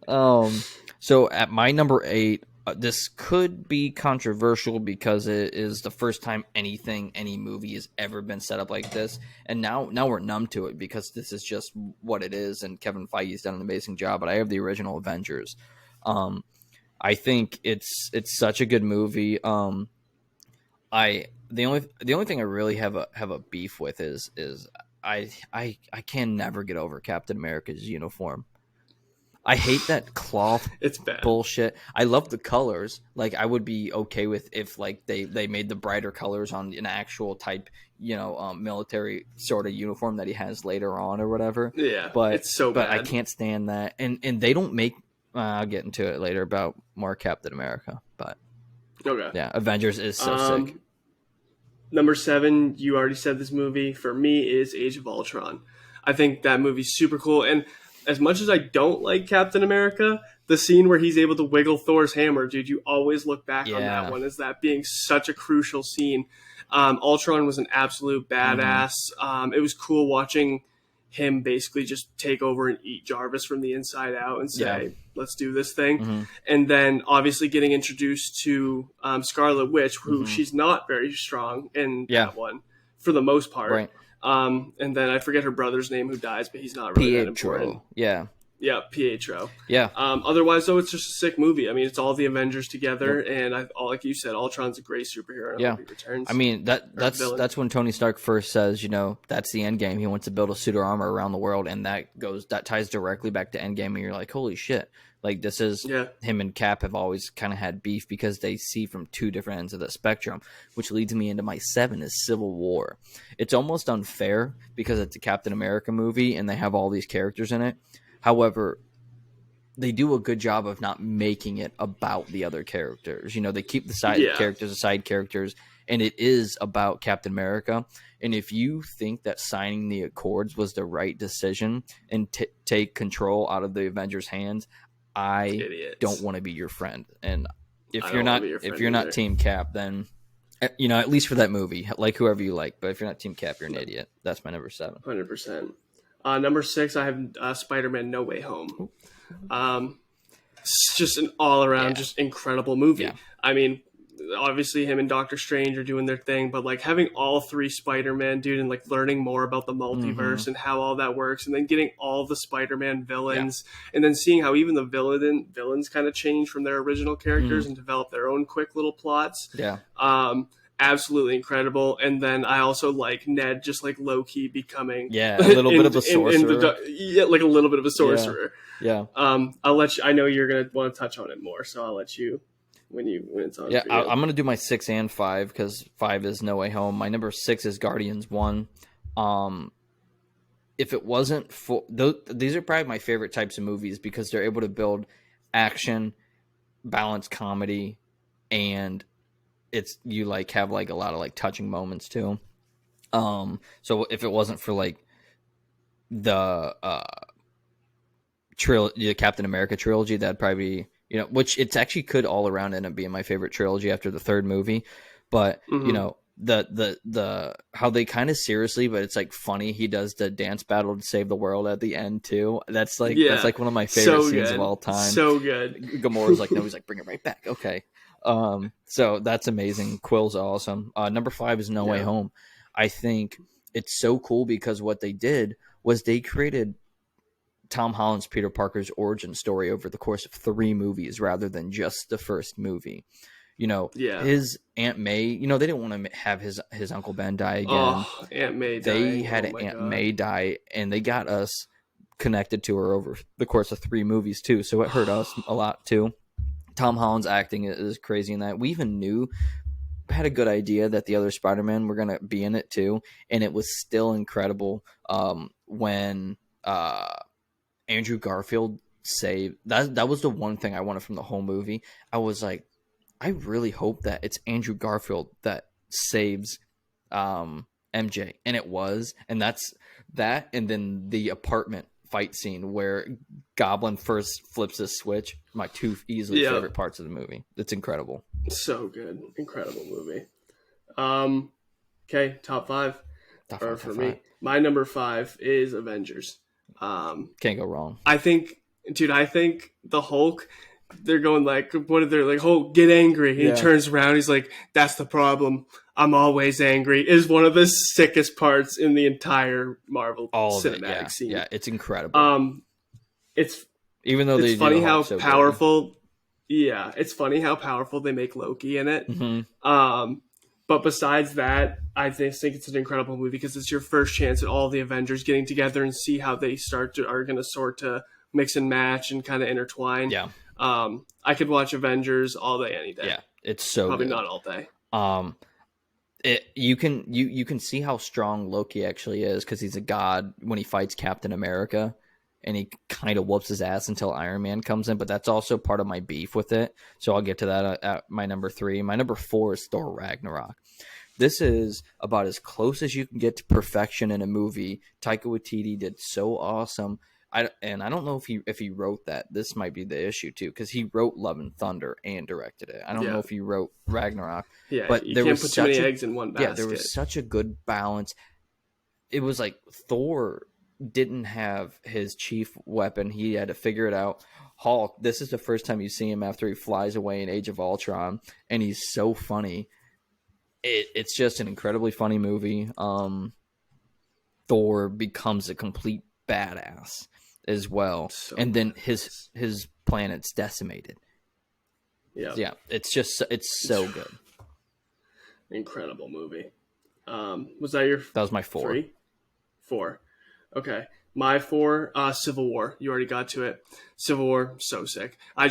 So at my number 8, this could be controversial because it is the first time any movie has ever been set up like this, and now we're numb to it because this is just what it is, and Kevin Feige's done an amazing job. But I have the original Avengers. I think it's such a good movie. The only thing I really have a beef with is I can never get over Captain America's uniform. I hate that cloth It's bad. bullshit. I love the colors. Like I would be okay with if like they made the brighter colors on an actual type, military sort of uniform that he has later on or whatever. Yeah, But it's so but bad. I can't stand that. And they don't make. I'll get into it later about more Captain America. But Okay. yeah, Avengers is so sick. Number 7, you already said this movie, for me, is Age of Ultron. I think that movie's super cool. And as much as I don't like Captain America, the scene where he's able to wiggle Thor's hammer, dude, you always look back on that one as that being such a crucial scene. Ultron was an absolute badass. It was cool watching him basically just take over and eat Jarvis from the inside out and say, let's do this thing. And then obviously getting introduced to Scarlet Witch, who she's not very strong in that one for the most part. Right. And then I forget her brother's name who dies, but he's not really that important. Yeah, Pietro. Yeah. Otherwise, though, it's just a sick movie. I mean, it's all the Avengers together, and like you said, Ultron's a great superhero. Yeah. He returns. I mean, that's when Tony Stark first says, that's the end game. He wants to build a suit of armor around the world, and that ties directly back to Endgame, and you're like, holy shit. Like, this is him and Cap have always kind of had beef because they see from two different ends of the spectrum, which leads me into my 7 is Civil War. It's almost unfair because it's a Captain America movie, and they have all these characters in it. However, they do a good job of not making it about the other characters. They keep the side characters, and it is about Captain America. And if you think that signing the Accords was the right decision and take control out of the Avengers' hands, I don't want to be your friend. And if you're not Team Cap, then at least for that movie, like whoever you like. But if you're not Team Cap, you're an idiot. That's my number 7. 100%. Number 6, I have Spider-Man No Way Home. It's just an all-around, just incredible movie. Yeah. I mean, obviously him and Doctor Strange are doing their thing, but like having all 3 Spider-Man, dude, and like learning more about the multiverse and how all that works, and then getting all the Spider-Man villains, and then seeing how even the villains kind of change from their original characters and develop their own quick little plots. Yeah. Absolutely incredible. And then I also like Ned just like low-key becoming a little bit of a sorcerer. Like a little bit of a sorcerer. Yeah. I'll let you, I know you're gonna want to touch on it more, so I'll let you when it's on. Yeah, I'm gonna do my 6 and 5 because 5 is No Way Home. My number 6 is Guardians 1. If it wasn't for these are probably my favorite types of movies because they're able to build action, balanced comedy, and you like have like a lot of like touching moments too. So if it wasn't for like the Captain America trilogy, that'd probably be, which it's actually could all around end up being my favorite trilogy after the 3rd movie. But the how they kind of seriously, but it's like funny. He does the dance battle to save the world at the end too. That's like one of my favorite scenes of all time. So good. Gamora's like, no, he's like, bring it right back. Okay. So that's amazing. Quill's awesome. Number 5 is No Way Home. I think it's so cool because what they did was they created Tom Holland's Peter Parker's origin story over the course of 3 movies rather than just the first movie. His Aunt May, they didn't want to have his Uncle Ben die again. Oh, Aunt May died. They had Aunt May die, and they got us connected to her over the course of 3 movies too. So it hurt us a lot too. Tom Holland's acting is crazy in that. We even had a good idea that the other Spider-Man were going to be in it too. And it was still incredible when Andrew Garfield saved. That was the one thing I wanted from the whole movie. I was like, I really hope that it's Andrew Garfield that saves MJ. And it was. And that's that. And then the apartment fight scene where Goblin first flips this switch. My 2 easily favorite parts of the movie. It's incredible. So good. Incredible movie. Okay, top 5. For me. My number 5 is Avengers. Can't go wrong. I think the Hulk, they're going like, what are they like, Hulk, get angry. And he turns around, he's like, that's the problem. I'm always angry, is one of the sickest parts in the entire Marvel cinematic scene. Yeah, it's incredible. It's funny how powerful. Yeah, it's funny how powerful they make Loki in it. But besides that, I think it's an incredible movie because it's your first chance at all the Avengers getting together and see how they are going to sort to mix and match and kind of intertwine. Yeah. I could watch Avengers all day, any day. Yeah, it's so Probably good. not all day. You can see how strong Loki actually is because he's a god when he fights Captain America, and he kind of whoops his ass until Iron Man comes in. But that's also part of my beef with it. So I'll get to that at my number 3. My number 4 is Thor Ragnarok. This is about as close as you can get to perfection in a movie. Taika Waititi did so awesome. I don't know if he wrote that. This might be the issue too, because he wrote Love and Thunder and directed it. I don't know if he wrote Ragnarok. Yeah, but you there can't was put too many eggs in one basket. Yeah, there was such a good balance. It was like Thor didn't have his chief weapon. He had to figure it out. Hulk, this is the first time you see him after he flies away in Age of Ultron, and he's so funny. It's just an incredibly funny movie. Thor becomes a complete badass as well, so and then his planet's decimated. Yeah, it's so good. Incredible movie. Was that was my 4? 3? 4. Okay. My 4, Civil War. You already got to it. Civil War, so sick. I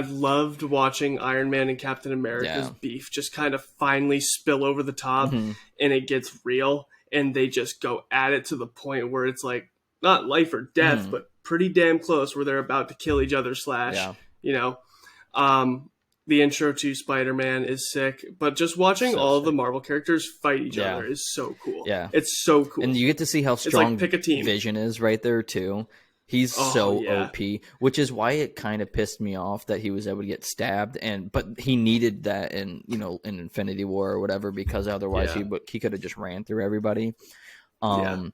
loved watching Iron Man and Captain America's beef just kind of finally spill over the top, and it gets real, and they just go at it to the point where it's like, not life or death, but pretty damn close, where they're about to kill each other the intro to Spider-Man is sick, but just watching all of the Marvel characters fight each other is so cool. Yeah. It's so cool. And you get to see how strong pick a team. Vision is right there too. He's OP, which is why it kind of pissed me off that he was able to get stabbed, but he needed that in Infinity War or whatever, because otherwise he could have just ran through everybody. And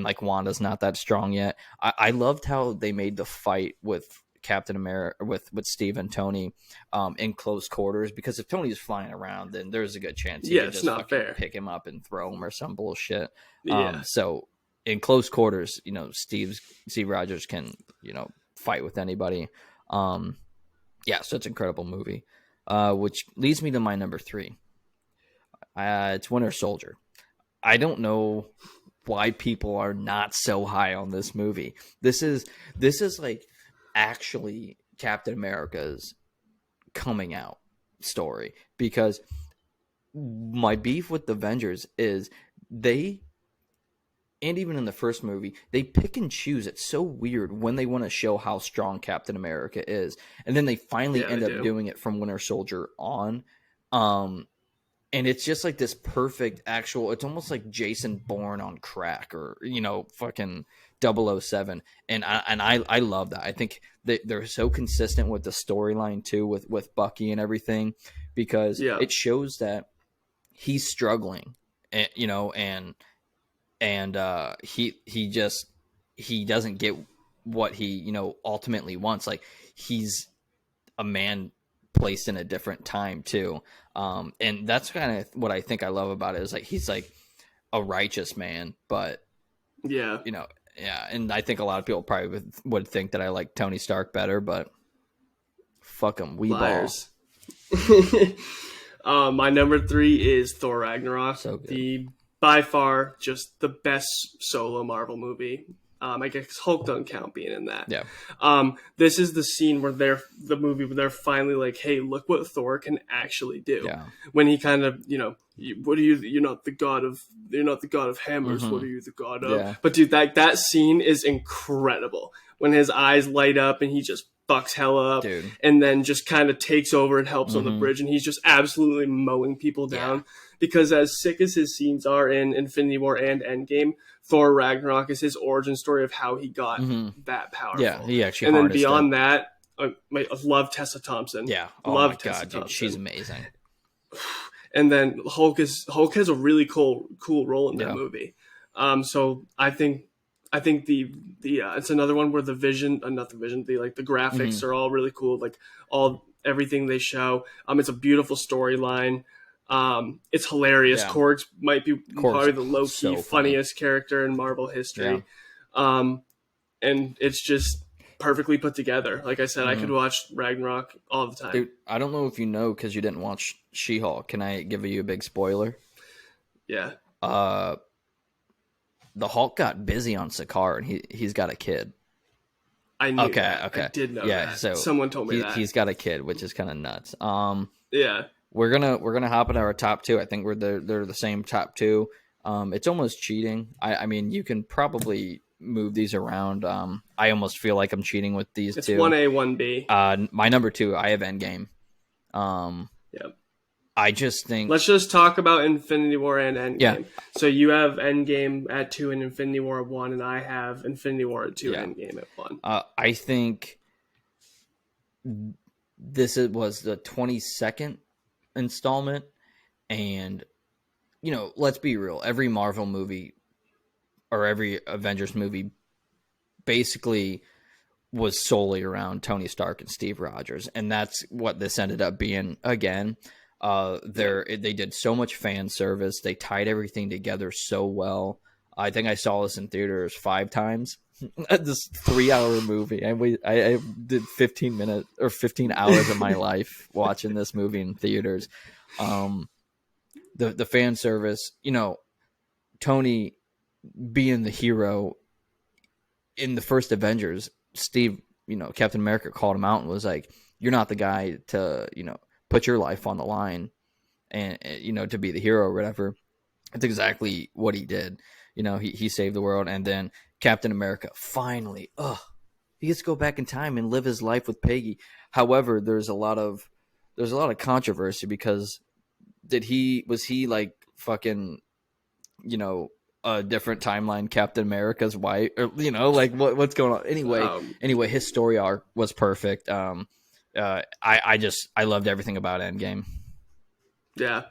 like Wanda's not that strong yet. I loved how they made the fight with Captain America with Steve and Tony in close quarters, because if Tony's flying around, then there's a good chance he could just pick him up and throw him or some bullshit. So in close quarters, Steve Rogers can fight with anybody. So it's an incredible movie, which leads me to my number 3. It's Winter Soldier. I don't know why people are not so high on this movie. This is like actually Captain America's coming out story, because my beef with the Avengers is and even in the first movie, they pick and choose. It's so weird when they want to show how strong Captain America is, and then they finally end up doing it from Winter Soldier on. And it's just like this perfect it's almost like Jason Bourne on crack, or fucking 007. And I love that. I think they're so consistent with the storyline too, with Bucky and everything, because it shows that he's struggling, he doesn't get what he ultimately wants. Like, he's a man placed in a different time too, and that's kind of what I think I love about it, is like he's like a righteous man, but and I think a lot of people probably would think that I like Tony Stark better, but fuck him, we liars. My number 3 is Thor Ragnarok. So good. By far just the best solo Marvel movie. I guess Hulk doesn't count being in that. Yeah. This is the scene where they're finally like, hey, look what Thor can actually do. Yeah. When he kind of, what are you? You're not the god of hammers. What are you the god of? Yeah. But dude, that scene is incredible. When his eyes light up and he just fucks hella up, dude, and then just kind of takes over and helps on the bridge, and he's just absolutely mowing people down. Because as sick as his scenes are in Infinity War and Endgame, Thor Ragnarok is his origin story of how he got that powerful. Yeah, he actually. And then beyond that, I love Tessa Thompson. Yeah, love my Tessa God, Thompson. dude, she's amazing. And then Hulk has a really cool role in that movie. So I think the it's another one where the graphics are all really cool. Like everything they show. It's a beautiful storyline. It's hilarious. Yeah. Korg's probably the low-key funniest character in Marvel history. Yeah. And it's just perfectly put together. Like I said, I could watch Ragnarok all the time. Dude, I don't know if you know, because you didn't watch She-Hulk. Can I give you a big spoiler? Yeah. The Hulk got busy on Sakaar, and he's got a kid. I knew Okay, that. I okay. did know Yeah, that. so Someone told me that. he's got a kid, which is kind of nuts. Yeah. We're gonna hop into our top two. I think they're the same top two. It's almost cheating. I mean, you can probably move these around. I almost feel like I'm cheating with these It's two. 1A, 1B. My number two, I have Endgame. Yep. I just think, Let's just talk about Infinity War and Endgame. Yeah. So you have Endgame at 2 and Infinity War at 1, and I have Infinity War at 2 Yeah. and Endgame at 1. I think was the 22nd installment, and let's be real. Every Marvel movie or every Avengers movie basically was solely around Tony Stark and Steve Rogers, and that's what this ended up being again. They did so much fan service. They tied everything together so well. I think I saw this in theaters 5 times. This 3-hour movie. I did 15 minutes or 15 hours of my life watching this movie in theaters. The fan service, Tony being the hero in the first Avengers, Steve, Captain America called him out and was like, "You're not the guy to, put your life on the line and to be the hero or whatever." That's exactly what he did. He saved the world, and then Captain America finally, he gets to go back in time and live his life with Peggy. However, there's a lot of controversy because was he like fucking, a different timeline Captain America's wife, or like what's going on? Anyway, his story arc was perfect. I loved everything about Endgame. Yeah.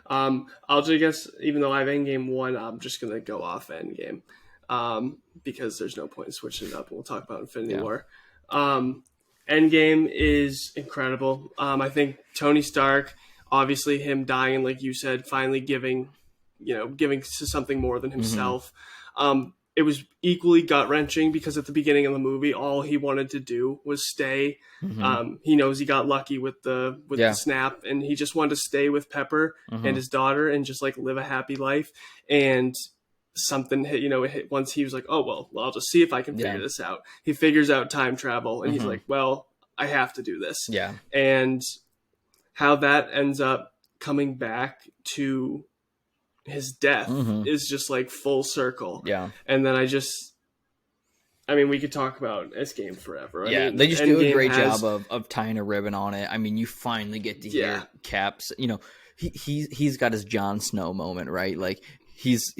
I'll just guess, even though I have Endgame 1, I'm just going to go off Endgame because there's no point in switching it up. We'll talk about Infinity War. Endgame is incredible. I think Tony Stark, obviously him dying, like you said, finally giving to something more than himself. It was equally gut-wrenching because at the beginning of the movie, all he wanted to do was stay. He knows he got lucky with the snap, and he just wanted to stay with Pepper and his daughter and just like live a happy life. And something hit, once he was like, oh, well, I'll just see if I can figure this out. He figures out time travel, and he's like, well, I have to do this. Yeah. And how that ends up coming back to his death is just like full circle. Yeah. And then we could talk about Endgame forever. They just do a great job of tying a ribbon on it. I mean, you finally get to hear Cap's, he's got his Jon Snow moment, right? Like he's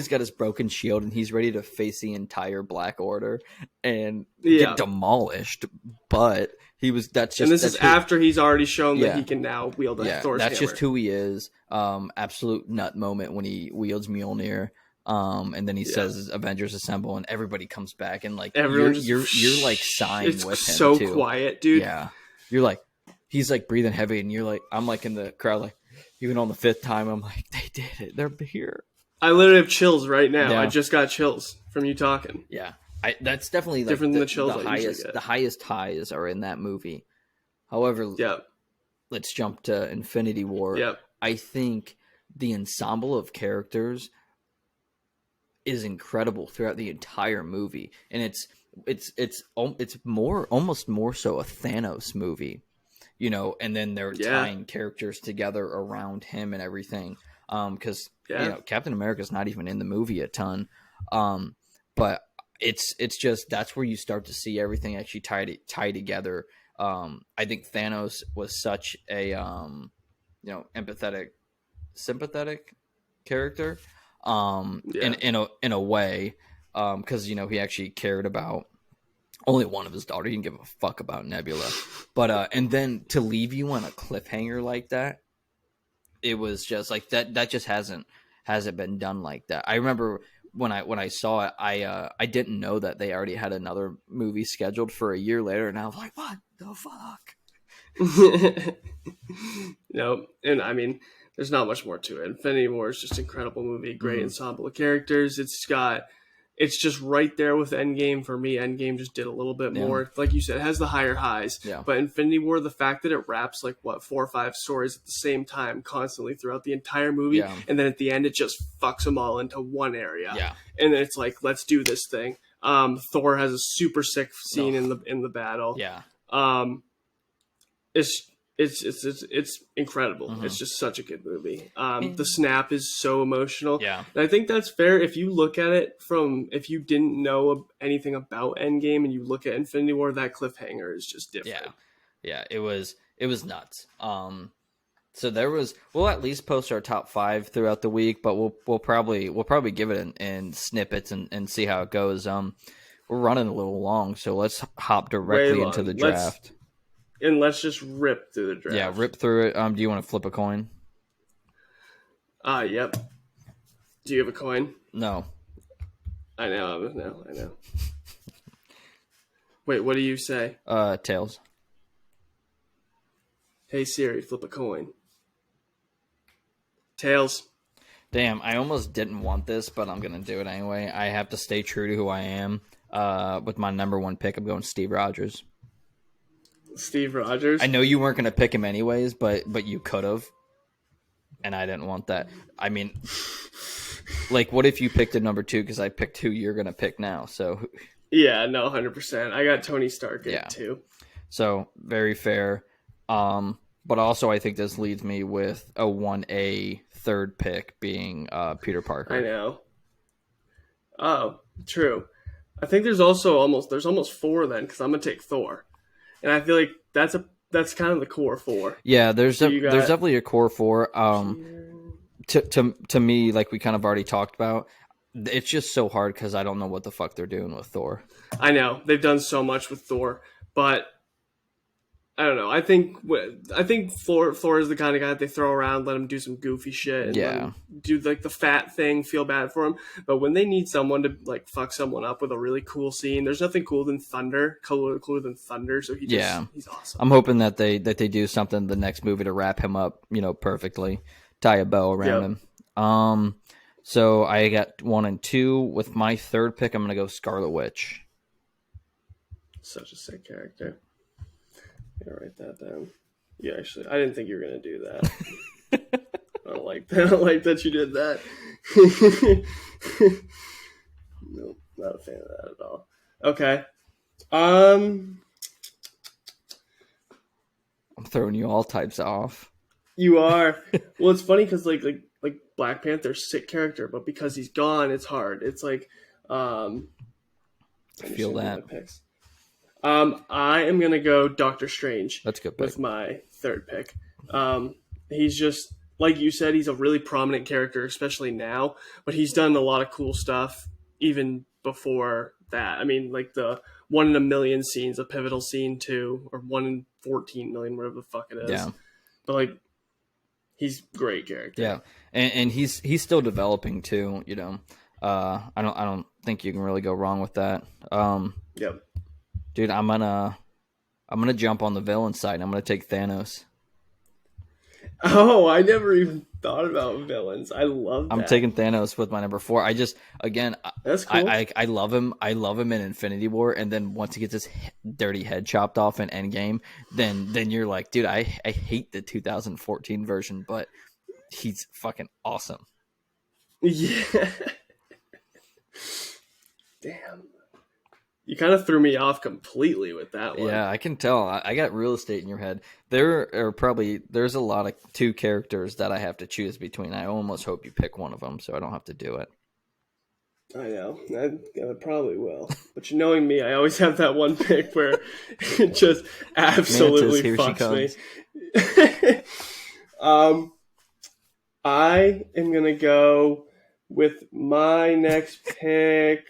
got his broken shield and he's ready to face the entire Black Order and get demolished. But this is after he's already shown that he can now wield a Thor's that's hammer. just who he is. Absolute nut moment when he wields Mjolnir. And then he says Avengers assemble and everybody comes back and like you're like sighing with him. It's so too. quiet, dude. Yeah. You're like, he's like breathing heavy and you're like, I'm like in the crowd, like even on the 5th time, I'm like, they did it. They're here. I literally have chills right now. Yeah. I just got chills from you talking. Yeah. That's definitely like different than the chills the highest highs are in that movie. However, let's jump to Infinity War. Yep. I think the ensemble of characters is incredible throughout the entire movie, and it's almost more so a Thanos movie, and then they're tying characters together around him and everything. Because Captain America's not even in the movie a ton, but it's just that's where you start to see everything actually tie together. I think Thanos was such a empathetic, sympathetic character. In a way, because he actually cared about only one of his daughters. He didn't give a fuck about Nebula, but and then to leave you on a cliffhanger like that, it was just like that. That just hasn't been done like that. I remember when I saw it, I didn't know that they already had another movie scheduled for a year later, and I was like, what the fuck? No, and I mean, there's not much more to it. Infinity War is just an incredible movie, great ensemble of characters. It's just right there with Endgame for me. Endgame just did a little bit more. Like you said, it has the higher highs. Yeah. But Infinity War, the fact that it wraps like 4 or 5 stories at the same time constantly throughout the entire movie, and then at the end it just fucks them all into one area. Yeah. And then it's like, let's do this thing. Thor has a super sick scene in the battle. Yeah. Um, it's it's incredible. Mhm. It's just such a good movie. The And- snap is so emotional. Yeah. And I think that's fair if you look at it from if you didn't know anything about Endgame and you look at Infinity War, that cliffhanger is just different. Yeah. It was nuts. So we'll at least post our top 5 throughout the week, but we'll probably give it in snippets and see how it goes. We're running a little long, so let's hop directly into the draft. Let's just rip through the draft. Yeah, rip through it. Do you want to flip a coin? Yep. Do you have a coin? No. I know. Wait, what do you say? Tails. Hey Siri, flip a coin. Tails. Damn, I almost didn't want this, but I'm gonna do it anyway. I have to stay true to who I am. With my number 1 pick, I'm going Steve Rogers. Steve Rogers. I know you weren't gonna pick him anyways, but you could have, and I didn't want that. I mean, like, what if you picked a number 2 because I picked who you're gonna pick now? So yeah, no, 100%. I got Tony Stark in too. So very fair. But also I think this leads me with a 1A third pick being Peter Parker. I know. Oh, true. I think there's almost 4 then because I'm gonna take Thor, and I feel like that's kind of the core 4. Yeah, there's definitely a core 4. To me, like we kind of already talked about, it's just so hard because I don't know what the fuck they're doing with Thor. I know they've done so much with Thor, but I don't know. I think Thor is the kind of guy that they throw around, let him do some goofy shit, and let him do like the fat thing, feel bad for him. But when they need someone to like fuck someone up with a really cool scene, there's nothing cooler than Thunder. Cooler than Thunder. So he's awesome. I'm hoping that they do something the next movie to wrap him up, perfectly, tie a bow around him. So I got 1 and 2 with my third pick. I'm gonna go Scarlet Witch. Such a sick character. I'm gonna write that down. Yeah, actually, I didn't think you were gonna do that. I don't like that. I don't like that you did that. Nope, not a fan of that at all. Okay. I'm throwing you all types off. You are. Well, it's funny because like Black Panther's sick character, but because he's gone, it's hard. It's like I feel that. I am gonna go Doctor Strange. That's a good pick. With my third pick. He's just like you said, he's a really prominent character, especially now. But he's done a lot of cool stuff even before that. I mean, like the 1 in a million scene's a pivotal scene too, or 1 in 14 million, whatever the fuck it is. Yeah. But like, he's a great character. Yeah, and he's still developing too. I don't think you can really go wrong with that. Yep. Dude, I'm gonna jump on the villain side. And I'm gonna take Thanos. Oh, I never even thought about villains. I love that. I'm taking Thanos with my number 4. I just that's cool. I love him. I love him in Infinity War, and then once he gets his dirty head chopped off in Endgame, then you're like, dude, I hate the 2014 version, but he's fucking awesome. Yeah. Damn. You kind of threw me off completely with that one. Yeah, I can tell. I got real estate in your head. There's a lot of 2 characters that I have to choose between. I almost hope you pick one of them so I don't have to do it. I know. I probably will. But knowing me, I always have that one pick where it just absolutely fucks me. I am going to go with my next pick.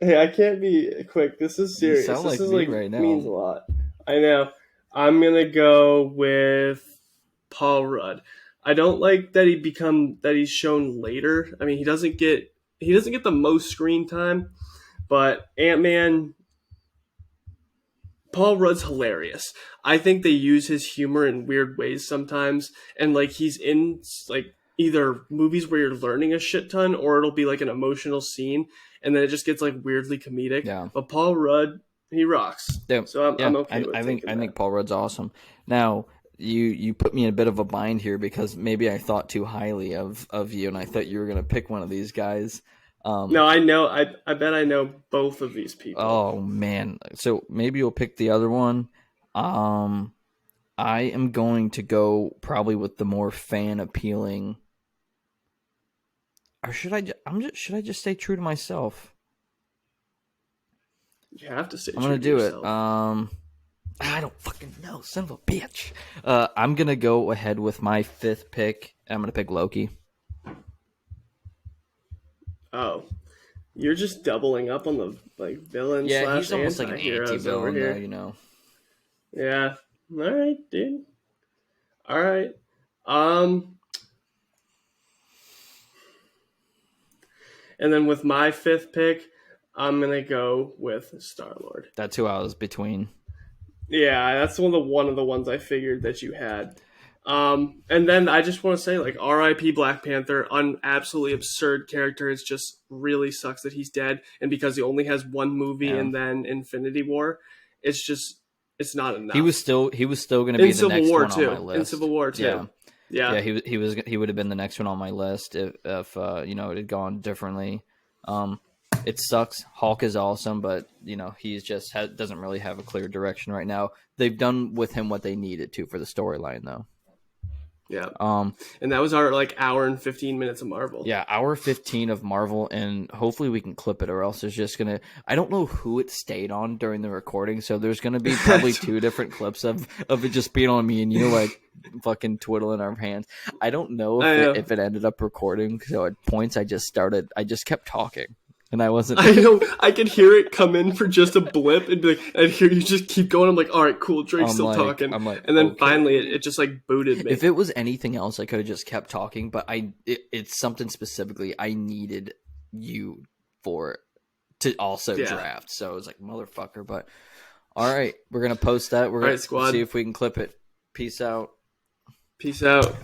Hey, I can't be quick. This is serious. You sound this like is me right now. Means a lot. I know. I'm gonna go with Paul Rudd. I don't like that he's shown later. I mean, he doesn't get the most screen time, but Ant-Man. Paul Rudd's hilarious. I think they use his humor in weird ways sometimes, and like he's in like either movies where you're learning a shit ton, or it'll be like an emotional scene, and then it just gets like weirdly comedic. Yeah. But Paul Rudd, he rocks. Yeah. So I'm okay with I think that. Paul Rudd's awesome. Now you put me in a bit of a bind here because maybe I thought too highly of you, and I thought you were gonna pick one of these guys. No, I know. I bet I know both of these people. Oh man, so maybe you'll pick the other one. I am going to go probably with the more fan appealing. Or should I? Should I just stay true to myself? You have to stay I'm true gonna to do it. yourself. I don't fucking know, son of a bitch. I'm gonna go ahead with my fifth pick. I'm gonna pick Loki. Oh, you're just doubling up on the like villain Yeah, slash he's almost like an anti-heroes over anti-villain, though. here. You know. Yeah. All right, dude. All right. Um, and then with my fifth pick, I'm gonna go with Star Lord. That's who I was between. Yeah, that's one of the ones I figured that you had. And then I just want to say, like, R.I.P. Black Panther, an absolutely absurd character. It just really sucks that he's dead, and because he only has one movie Yeah. and then Infinity War, it's not enough. He was still going to be in the Civil next War one too. on my list. In Civil War too. Yeah, Yeah. he would have been the next one on my list if you know, it had gone differently. It sucks. Hulk is awesome, but you know, he's just doesn't really have a clear direction right now. They've done with him what they needed to for the storyline, though. Yeah. And that was our like hour and 15 minutes of Marvel. Yeah, hour 15 of Marvel, and hopefully we can clip it, or else it's just gonna. I don't know who it stayed on during the recording, so there's gonna be probably two different clips of it just being on me and you like fucking twiddling our hands. I don't know if it ended up recording. So at points I just kept talking. And I wasn't. I know. I could hear it come in for just a blip, and be like, I'd hear you just keep going. I'm like, all right, cool. Drake's still talking. I'm like, and then okay. finally, it just like booted me. If it was anything else, I could have just kept talking. But it's something specifically I needed you for to also draft. So I was like, motherfucker. But all right, we're gonna post that. We're gonna see if we can clip it. Peace out. Peace out.